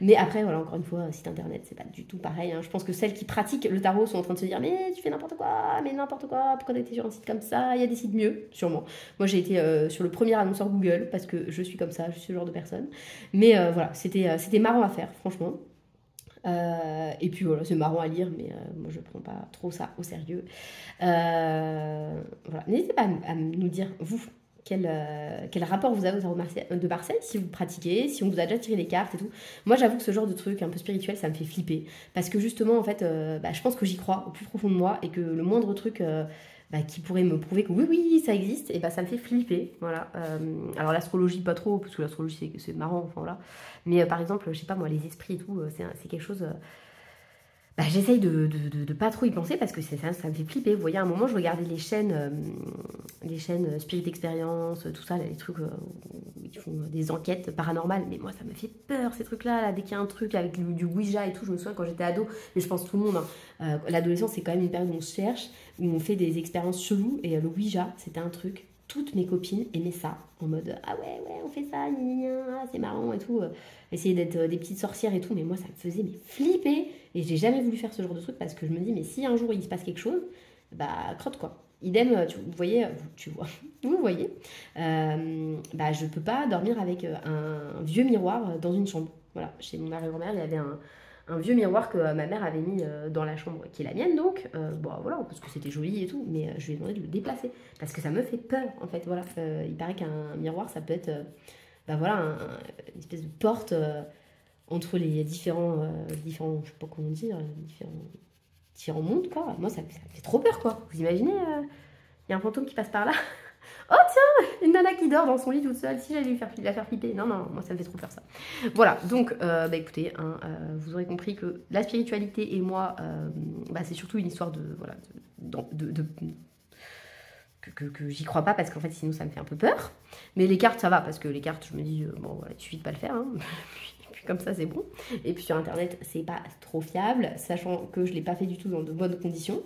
Mais après, voilà, encore une fois, site internet, c'est pas du tout pareil. Hein. Je pense que celles qui pratiquent le tarot sont en train de se dire mais tu fais n'importe quoi, mais n'importe quoi, pourquoi t'as été sur un site comme ça? Il y a des sites mieux, sûrement. Moi j'ai été sur le premier annonceur Google parce que je suis comme ça, je suis ce genre de personne. Mais voilà, c'était marrant à faire, franchement. Et puis voilà, c'est marrant à lire, mais moi je prends pas trop ça au sérieux. Voilà. N'hésitez pas à nous dire, vous, quel rapport vous avez au tarot de Marseille, si vous pratiquez, si on vous a déjà tiré les cartes et tout. Moi j'avoue que ce genre de truc un peu spirituel, ça me fait flipper. Parce que justement, en fait, bah, je pense que j'y crois au plus profond de moi et que le moindre truc bah, qui pourrait me prouver que oui, oui, ça existe, et bah, ça me fait flipper. Voilà. Alors l'astrologie, pas trop, parce que l'astrologie c'est marrant, enfin voilà. Mais par exemple, je sais pas moi, les esprits et tout, c'est quelque chose. Bah, j'essaye de pas trop y penser parce que ça me fait flipper. Vous voyez, à un moment, je regardais les chaînes Spirit Experience, tout ça, les trucs où ils font des enquêtes paranormales. Mais moi, ça me fait peur, ces trucs-là. Là, dès qu'il y a un truc avec du Ouija et tout, je me souviens quand j'étais ado, mais je pense tout le monde. Hein, l'adolescence, c'est quand même une période où on se cherche, où on fait des expériences cheloues. Et le Ouija, c'était un truc. Toutes mes copines aimaient ça, en mode ah ouais, on fait ça, c'est marrant et tout. Essayer d'être des petites sorcières et tout, mais moi, ça me faisait flipper. Et j'ai jamais voulu faire ce genre de truc parce que je me dis, mais si un jour il se passe quelque chose, bah crotte quoi. Idem, vous voyez, tu vois, vous voyez, bah je peux pas dormir avec un vieux miroir dans une chambre. Voilà, chez mon arrière-grand-mère, il y avait un vieux miroir que ma mère avait mis dans la chambre qui est la mienne donc, bon voilà, parce que c'était joli et tout, mais je lui ai demandé de le déplacer parce que ça me fait peur en fait. Voilà, il paraît qu'un miroir ça peut être, bah voilà, une espèce de porte. Entre les différents, je sais pas comment dire, différents mondes, quoi. Moi, ça me fait trop peur, quoi. Vous imaginez, il y a un fantôme qui passe par là. Oh tiens, une nana qui dort dans son lit toute seule. Si j'allais la faire flipper. Non, non, moi, ça me fait trop peur, ça. Voilà, donc, bah écoutez, hein, vous aurez compris que la spiritualité et moi, bah, c'est surtout une histoire de, voilà, que j'y crois pas parce qu'en fait sinon ça me fait un peu peur. Mais les cartes ça va parce que les cartes je me dis bon voilà, il suffit de pas le faire hein. Puis comme ça c'est bon. Et puis sur internet c'est pas trop fiable, sachant que je l'ai pas fait du tout dans de bonnes conditions.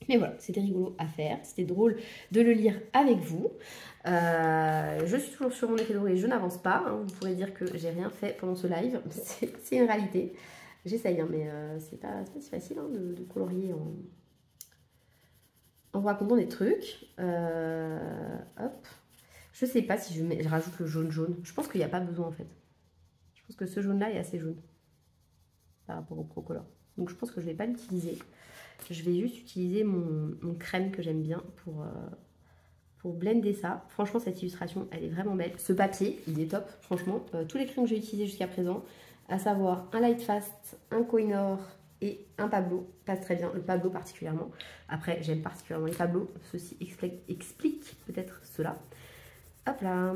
Mais voilà, c'était rigolo à faire, c'était drôle de le lire avec vous. Je suis toujours sur mon effet doré, je n'avance pas. Hein. Vous pourrez dire que j'ai rien fait pendant ce live, c'est une réalité. J'essaye, hein, mais c'est pas si facile hein, de colorier en vous racontant des trucs. Hop. Je sais pas si je rajoute le jaune. Je pense qu'il n'y a pas besoin en fait. Je pense que ce jaune là est assez jaune par rapport au Procolor. Donc je pense que je ne vais pas l'utiliser. Je vais juste utiliser mon crème que j'aime bien pour blender ça. Franchement cette illustration elle est vraiment belle. Ce papier il est top franchement. Tous les crayons que j'ai utilisés jusqu'à présent, à savoir un Lightfast, un Koh-i-Noor et un Pablo, passe très bien, le Pablo particulièrement. Après, j'aime particulièrement les Pablos, ceci explique peut-être cela. Hop là.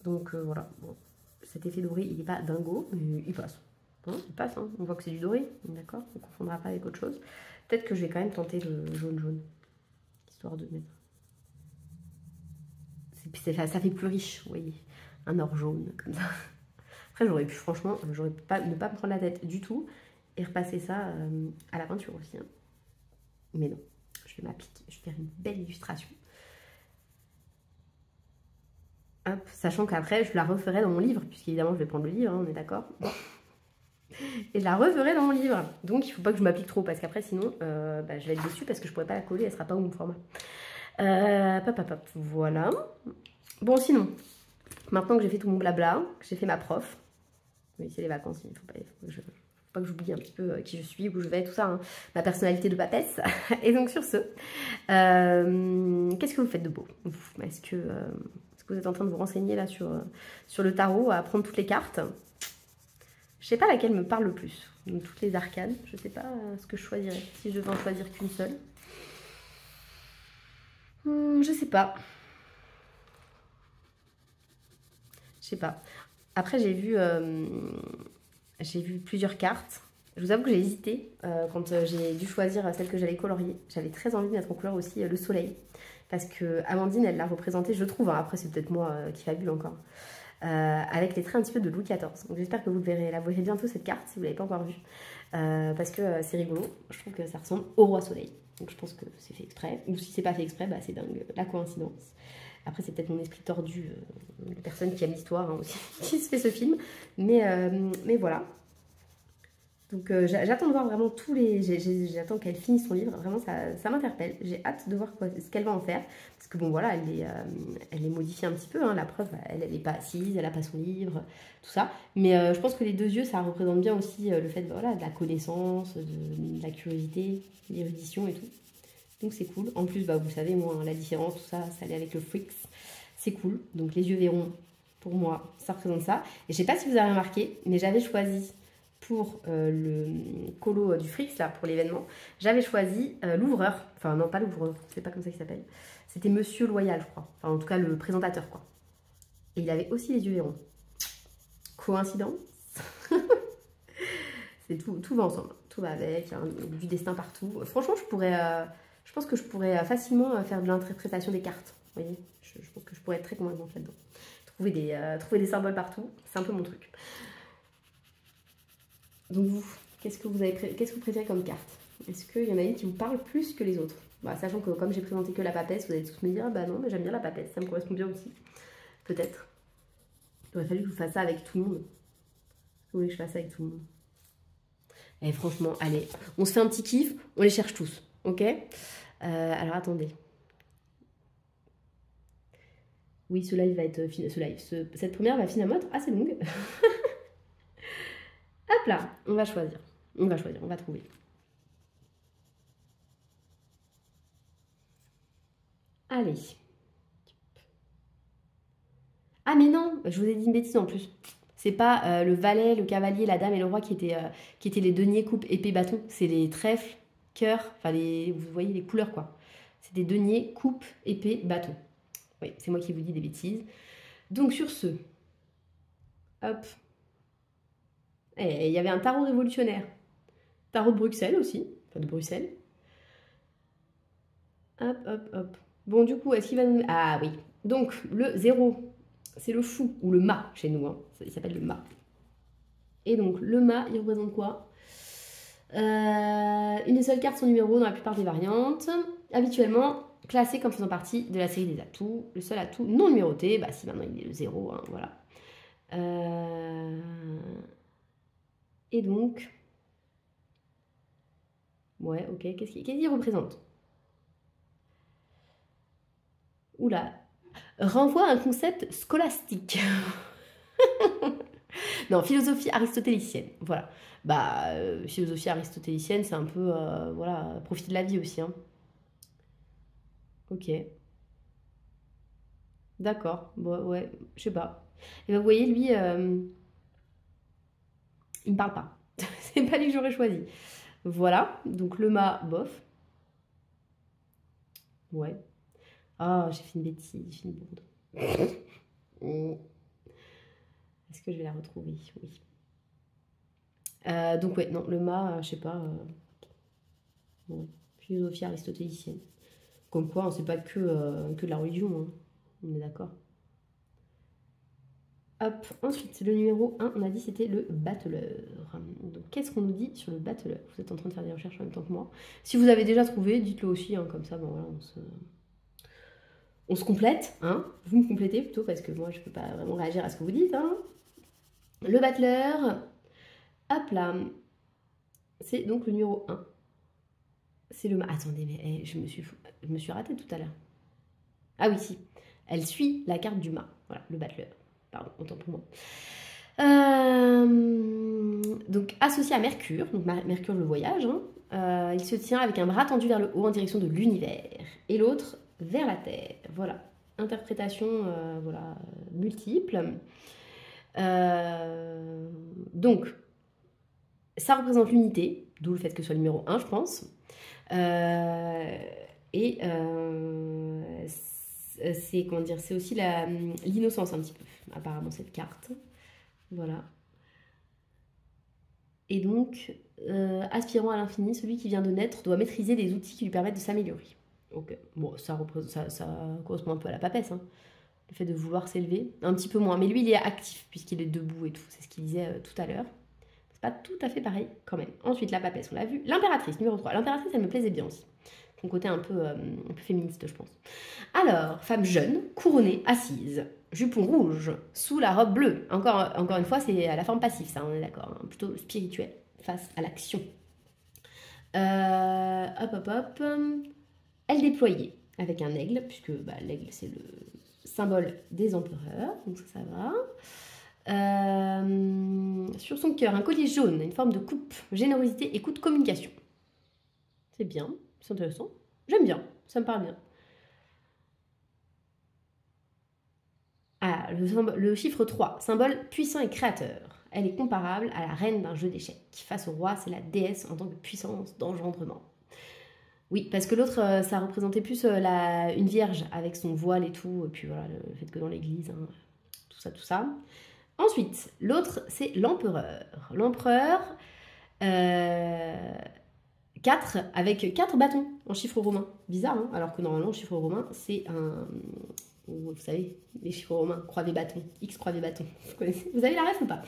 Donc voilà, bon, cet effet doré, il n'est pas dingo, mais il passe. Hein, il passe, hein. On voit que c'est du doré, d'accord? On ne confondra pas avec autre chose. Peut-être que je vais quand même tenter le jaune, histoire de mettre... Ça fait plus riche, vous voyez, un or jaune, comme ça. Après, j'aurais pu, franchement, ne pas me prendre la tête du tout et repasser ça à la peinture aussi. Hein. Mais non, je vais m'appliquer, je vais faire une belle illustration. Hop, sachant qu'après, je la referai dans mon livre, puisqu'évidemment, je vais prendre le livre, hein, on est d'accord. Et je la referai dans mon livre. Donc, il ne faut pas que je m'applique trop, parce qu'après, sinon, bah, je vais être déçue, parce que je ne pourrai pas la coller, elle ne sera pas au bon format. Voilà. Bon, sinon, maintenant que j'ai fait tout mon blabla, que j'ai fait ma prof, oui, c'est les vacances, il ne faut pas que j'oublie un petit peu qui je suis, où je vais, tout ça, hein, ma personnalité de papesse. Et donc sur ce, qu'est-ce que vous faites de beau? Est-ce que vous êtes en train de vous renseigner là sur le tarot, à prendre toutes les cartes? Je sais pas laquelle me parle le plus. Donc, toutes les arcanes, je sais pas ce que je choisirais, si je devais en choisir qu'une seule. Je sais pas. Je sais pas. Après j'ai vu plusieurs cartes. Je vous avoue que j'ai hésité quand j'ai dû choisir celle que j'allais colorier. J'avais très envie de mettre en couleur aussi le soleil. Parce que Amandine, elle l'a représenté, je trouve, hein, après c'est peut-être moi qui fabule encore, avec les traits un petit peu de Louis XIV. Donc j'espère que vous la verrez bientôt cette carte, si vous ne l'avez pas encore vue. Parce que c'est rigolo, je trouve que ça ressemble au roi soleil. Donc je pense que c'est fait exprès. Ou si c'est pas fait exprès, bah, c'est dingue, la coïncidence. Après, c'est peut-être mon esprit tordu, une personne qui aime l'histoire hein, aussi, qui se fait ce film. Mais voilà. Donc j'attends de voir vraiment tous les... J'attends qu'elle finisse son livre, vraiment ça m'interpelle. J'ai hâte de voir ce qu'elle va en faire. Parce que bon voilà, elle est modifiée un petit peu, hein, la preuve, elle n'est pas assise, elle n'a pas son livre, tout ça. Mais je pense que les deux yeux, ça représente bien aussi le fait voilà, de la connaissance, de la curiosité, l'érudition et tout. Donc c'est cool. En plus, bah, vous savez, moi, hein, la différence, tout ça, ça allait avec le Freaks. C'est cool. Donc les yeux verront, pour moi, ça représente ça. Et je sais pas si vous avez remarqué, mais j'avais choisi... pour le colo du Frix, là, pour l'événement, j'avais choisi l'ouvreur. Enfin, non, pas l'ouvreur, c'est pas comme ça qu'il s'appelle. C'était Monsieur Loyal, je crois. Enfin, en tout cas, le présentateur, quoi. Et il avait aussi les yeux verrons. Coïncidence. C'est tout va ensemble. Tout va avec, hein, du destin partout. Franchement, je pense que je pourrais facilement faire de l'interprétation des cartes. Vous voyez, je pense que je pourrais être très convaincante là-dedans. Trouver des symboles partout, c'est un peu mon truc. Donc vous, qu'est-ce que vous préférez comme carte? Est-ce qu'il y en a une qui vous parle plus que les autres? Bah, sachant que comme j'ai présenté que la papesse, vous allez tous me dire ah bah non, mais j'aime bien la papesse, ça me correspond bien aussi. Peut-être. Il aurait fallu que je vous fasse ça avec tout le monde. Vous voulez que je fasse ça avec tout le monde? Et franchement, allez, on se fait un petit kiff, on les cherche tous, ok? Alors attendez. Oui, ce live va être cette première va finalement être assez longue. Hop là, on va choisir, on va trouver. Allez. Ah mais non, je vous ai dit une bêtise en plus. C'est pas le valet, le cavalier, la dame et le roi qui étaient les deniers, coupe, épée, bâton. C'est les trèfles, cœur, enfin vous voyez les couleurs quoi. C'est des deniers, coupe, épée, bâton. Oui, c'est moi qui vous dis des bêtises. Donc sur ce, hop. Et il y avait un tarot révolutionnaire. Tarot de Bruxelles aussi, enfin de Bruxelles. Hop, hop, hop. Bon du coup, est-ce qu'il va nous... Ah oui. Donc le 0, c'est le fou, ou le mât chez nous, hein. Il s'appelle le mât. Et donc le mât, il représente quoi? Une des seules cartes son numéro dans la plupart des variantes. Habituellement classé comme faisant partie de la série des atouts. Le seul atout non numéroté, bah si maintenant il est le 0, hein, voilà. Et donc... Ouais, ok, qu'est-ce qu'il représente? Oula, renvoie à un concept scolastique. Non, philosophie aristotélicienne, voilà. Bah, philosophie aristotélicienne, c'est un peu, voilà, profiter de la vie aussi, hein. Ok. D'accord, bon, ouais, je sais pas. Et ben, vous voyez, lui, il me parle pas. C'est pas lui que j'aurais choisi. Voilà, donc le mât, bof. Ouais. Ah, j'ai fait une bêtise, j'ai fait une bourde. Est-ce que je vais la retrouver? Oui. Donc ouais, non, le mât, je sais pas. Ouais. Philosophie aristotélicienne. Comme quoi, c'est pas que de la religion, hein. On est d'accord. Hop, ensuite, le numéro 1, on a dit c'était le battleur. Donc, qu'est-ce qu'on nous dit sur le battleur? Vous êtes en train de faire des recherches en même temps que moi. Si vous avez déjà trouvé, dites-le aussi, hein, comme ça, bon, voilà, on se complète, hein. Vous me complétez plutôt, parce que moi, je peux pas vraiment réagir à ce que vous dites, hein. Le battleur, hop là, c'est donc le numéro 1. C'est le... Attendez, mais je me suis ratée tout à l'heure. Ah oui, si. Elle suit la carte du mât. Voilà, le battleur. Pardon, autant pour moi. Donc, associé à Mercure, donc Mercure le voyage, hein, il se tient avec un bras tendu vers le haut en direction de l'univers et l'autre vers la Terre. Voilà, interprétation voilà, multiple. Donc, ça représente l'unité, d'où le fait que ce soit le numéro 1, je pense. C'est comment dire, c'est aussi l'innocence un petit peu, apparemment, cette carte. Voilà. Et donc, aspirant à l'infini, celui qui vient de naître doit maîtriser des outils qui lui permettent de s'améliorer. Ok, bon, ça correspond un peu à la papesse, hein. Le fait de vouloir s'élever, un petit peu moins. Mais lui, il est actif, puisqu'il est debout et tout. C'est ce qu'il disait tout à l'heure. C'est pas tout à fait pareil, quand même. Ensuite, la papesse, on l'a vu. L'impératrice, numéro 3. L'impératrice, elle me plaisait bien aussi. Son côté un peu féministe, je pense. Alors, femme jeune, couronnée, assise. Jupon rouge, sous la robe bleue. Encore une fois, c'est à la forme passive, ça, on est d'accord. Hein. Plutôt spirituel, face à l'action. Hop. Elle déployait avec un aigle, puisque l'aigle, c'est le symbole des empereurs, donc ça va. Sur son cœur, un collier jaune, une forme de coupe, générosité, écoute, communication. C'est bien, c'est intéressant. J'aime bien, ça me parle bien. Ah, le chiffre 3, symbole puissant et créateur. Elle est comparable à la reine d'un jeu d'échecs. Face au roi, c'est la déesse en tant que puissance d'engendrement. Oui, parce que l'autre, ça représentait plus une vierge avec son voile et tout, et puis voilà, le fait que dans l'église, hein, tout ça. Ensuite, l'autre, c'est l'empereur. L'empereur, 4 avec 4 bâtons en chiffre romain. Bizarre, hein, alors que normalement, le chiffre romain, c'est un... Vous savez, les chiffres romains, croix des bâtons, X croix des bâtons. Vous connaissez? Vous avez la ref ou pas?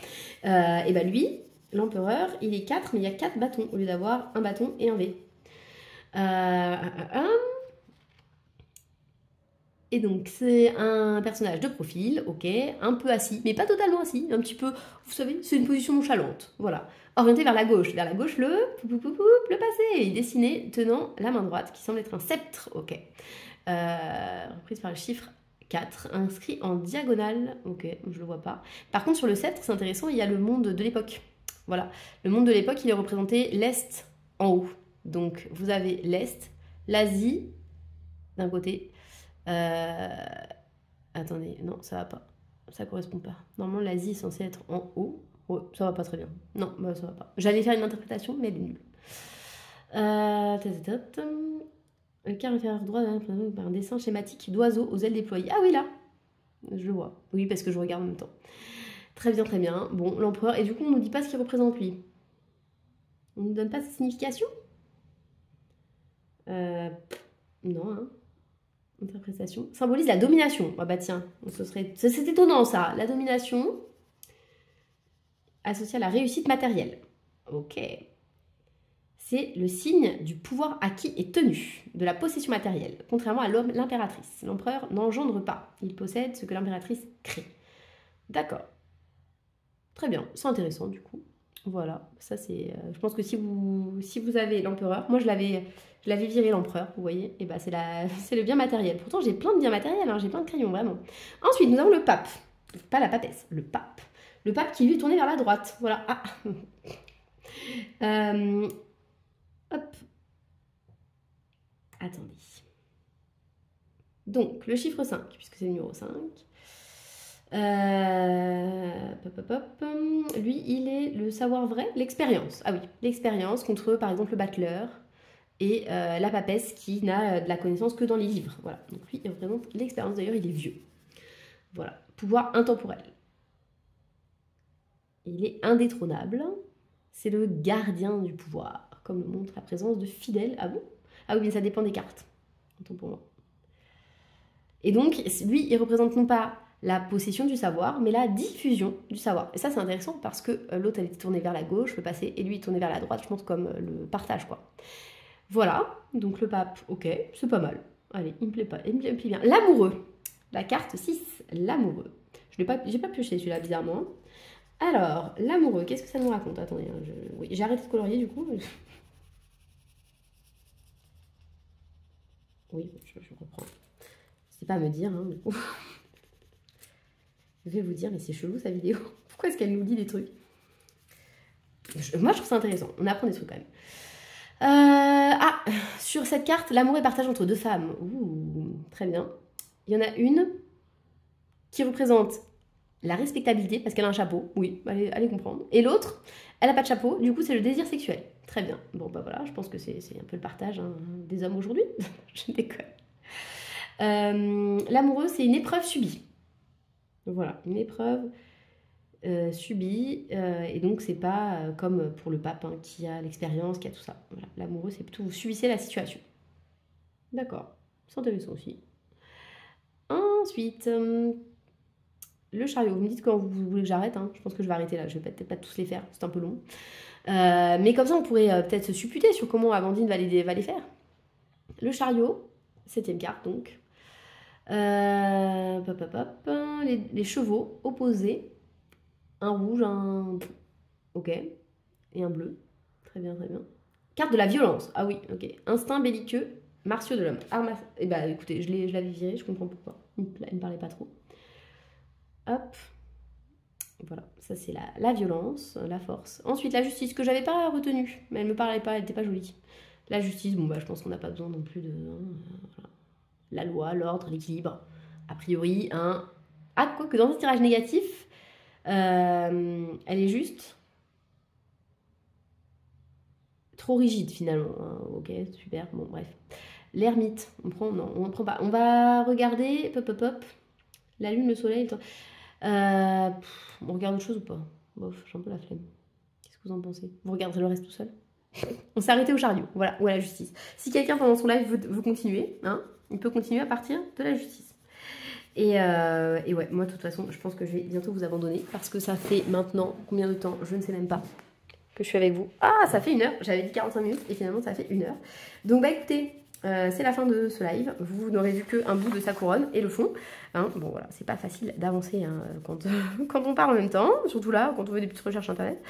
Et ben lui, l'empereur, il est 4, mais il y a 4 bâtons au lieu d'avoir un bâton et un V. Et donc c'est un personnage de profil, ok, un peu assis, mais pas totalement assis, un petit peu, vous savez, c'est une position nonchalante, voilà. Orienté vers la gauche le passé, et dessiné tenant la main droite, qui semble être un sceptre, ok. Reprise par le chiffre 4, inscrit en diagonale, ok, je le vois pas. Par contre sur le sceptre, c'est intéressant, il y a le monde de l'époque, voilà. Le monde de l'époque, il est représenté l'Est en haut. Donc vous avez l'Est, l'Asie d'un côté. Attendez, non, ça va pas. Ça correspond pas. Normalement, l'Asie est censée être en haut. Ouais, ça va pas très bien. Non, ça va pas. J'allais faire une interprétation, mais elle est nulle. Le quart inférieur droit par un dessin schématique d'oiseaux aux ailes déployées. Ah oui, là. Je le vois. Oui, parce que je regarde en même temps. Très bien, très bien. Bon, l'empereur. Et du coup, on nous dit pas ce qu'il représente lui. On nous donne pas sa signification. Non, hein. Interprétation. Symbolise la domination. Ah bah tiens, c'est étonnant ça. La domination associée à la réussite matérielle. Ok. C'est le signe du pouvoir acquis et tenu, de la possession matérielle, contrairement à l'impératrice. L'empereur n'engendre pas. Il possède ce que l'impératrice crée. D'accord. Très bien, c'est intéressant du coup. Voilà, ça c'est... je pense que si vous avez l'empereur, moi je l'avais viré l'empereur, vous voyez, et bah c'est le bien matériel. Pourtant j'ai plein de biens matériels, hein, j'ai plein de crayons, vraiment. Ensuite, nous avons le pape, pas la papesse, le pape. Le pape qui lui est tourné vers la droite, voilà. Ah. Hop. Attendez. Donc, le chiffre 5, puisque c'est le numéro 5. Lui, il est le savoir vrai, l'expérience. Ah oui, l'expérience contre, par exemple, le battleur et la papesse qui n'a de la connaissance que dans les livres. Voilà, donc lui, il représente l'expérience. D'ailleurs, il est vieux. Voilà, pouvoir intemporel. Il est indétrônable. C'est le gardien du pouvoir, comme le montre la présence de fidèles. Ah bon? Ah oui, mais ça dépend des cartes. Autant pour moi. Et donc, lui, il représente non pas la possession du savoir, mais la diffusion du savoir. Et ça, c'est intéressant parce que l'autre, elle était tournée vers la gauche, le passé, et lui, il est tourné vers la droite, je pense, comme le partage, quoi. Voilà, donc le pape, ok, c'est pas mal. Allez, il me plaît pas, il me plaît bien. L'amoureux, la carte 6, l'amoureux. J'ai pas pioché celui-là, bizarrement. Alors, l'amoureux, qu'est-ce que ça nous raconte? Attendez, oui, j'ai arrêté de colorier, du coup. Oui, je reprends. C'est pas à me dire, hein, du coup. Je vais vous dire, mais c'est chelou sa vidéo. Pourquoi est-ce qu'elle nous dit des trucs? Moi, je trouve ça intéressant. On apprend des trucs quand même. Sur cette carte, l'amour est partagé entre deux femmes. Ouh, très bien. Il y en a une qui représente la respectabilité, parce qu'elle a un chapeau. Oui, allez comprendre. Et l'autre, elle n'a pas de chapeau. Du coup, c'est le désir sexuel. Très bien. Bon, bah voilà, je pense que c'est un peu le partage, hein, des hommes aujourd'hui. Je déconne. L'amoureux, c'est une épreuve subie. Voilà, une épreuve subit, et donc c'est pas comme pour le pape hein, qui a l'expérience, qui a tout ça. Voilà. L'amoureux, c'est plutôt vous subissez la situation. D'accord, c'est intéressant aussi. Ensuite, le chariot. Vous me dites quand vous voulez que j'arrête, hein. Je pense que je vais arrêter là, je vais peut-être pas tous les faire, c'est un peu long. Mais comme ça, on pourrait peut-être se supputer sur comment Amandine va les faire. Le chariot, 7e carte donc. Les chevaux opposés. Un rouge, un... Ok. Et un bleu. Très bien, très bien. Carte de la violence. Ah oui, ok. Instinct belliqueux, martiaux de l'homme. Eh bah écoutez, je l'avais viré, je comprends pourquoi. Il me parlait pas trop. Hop. Voilà, ça c'est la violence, la force. Ensuite, la justice, que j'avais pas retenue, mais elle me parlait pas, elle était pas jolie. La justice, bon bah je pense qu'on n'a pas besoin non plus de... voilà. La loi, l'ordre, l'équilibre. A priori, un... Ah, quoi que dans ce tirage négatif, elle est juste... trop rigide finalement. Hein. Ok, super, bon bref. L'ermite, on prend... Non, on ne prend pas. On va regarder... Hop. La lune, le soleil... on regarde autre chose ou pas? Bof, j'ai un peu la flemme. Qu'est-ce que vous en pensez? Vous regarderez le reste tout seul? On s'est arrêté au chariot, voilà, ou à la justice. Si quelqu'un pendant son live veut continuer, hein, il peut continuer à partir de la justice. Et ouais, moi de toute façon, je pense que je vais bientôt vous abandonner parce que ça fait maintenant combien de temps? Je ne sais même pas que je suis avec vous. Ah, ça fait 1 heure. J'avais dit 45 minutes et finalement ça fait 1 heure. Donc bah écoutez, c'est la fin de ce live. Vous n'aurez vu qu'un bout de sa couronne et le fond. Hein, bon voilà, c'est pas facile d'avancer hein, quand on parle en même temps, surtout là, quand on veut des petites recherches internet.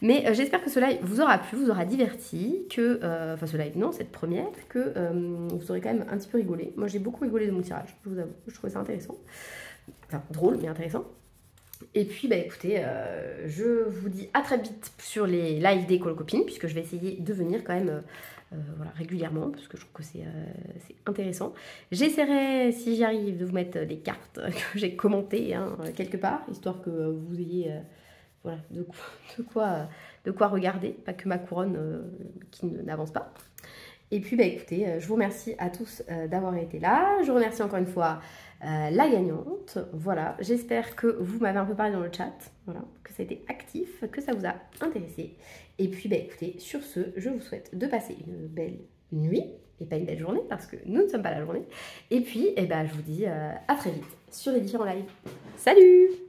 Mais j'espère que ce live vous aura plu, vous aura diverti, que, enfin ce live non, cette première, que vous aurez quand même un petit peu rigolé. Moi j'ai beaucoup rigolé de mon tirage, je vous avoue, je trouvais ça intéressant. Enfin drôle, mais intéressant. Et puis bah écoutez, je vous dis à très vite sur les lives des copines, puisque je vais essayer de venir quand même voilà, régulièrement, parce que je trouve que c'est intéressant. J'essaierai, si j'y arrive, de vous mettre les cartes que j'ai commentées hein, quelque part, histoire que vous ayez voilà, de quoi regarder, pas que ma couronne qui n'avance pas. Et puis bah écoutez, je vous remercie à tous d'avoir été là. Je remercie encore une fois la gagnante. Voilà, j'espère que vous m'avez un peu parlé dans le chat, voilà, que ça a été actif, que ça vous a intéressé. Et puis bah écoutez, sur ce, je vous souhaite de passer une belle nuit et pas une belle journée parce que nous ne sommes pas la journée. Et puis je vous dis à très vite sur les différents lives. Salut!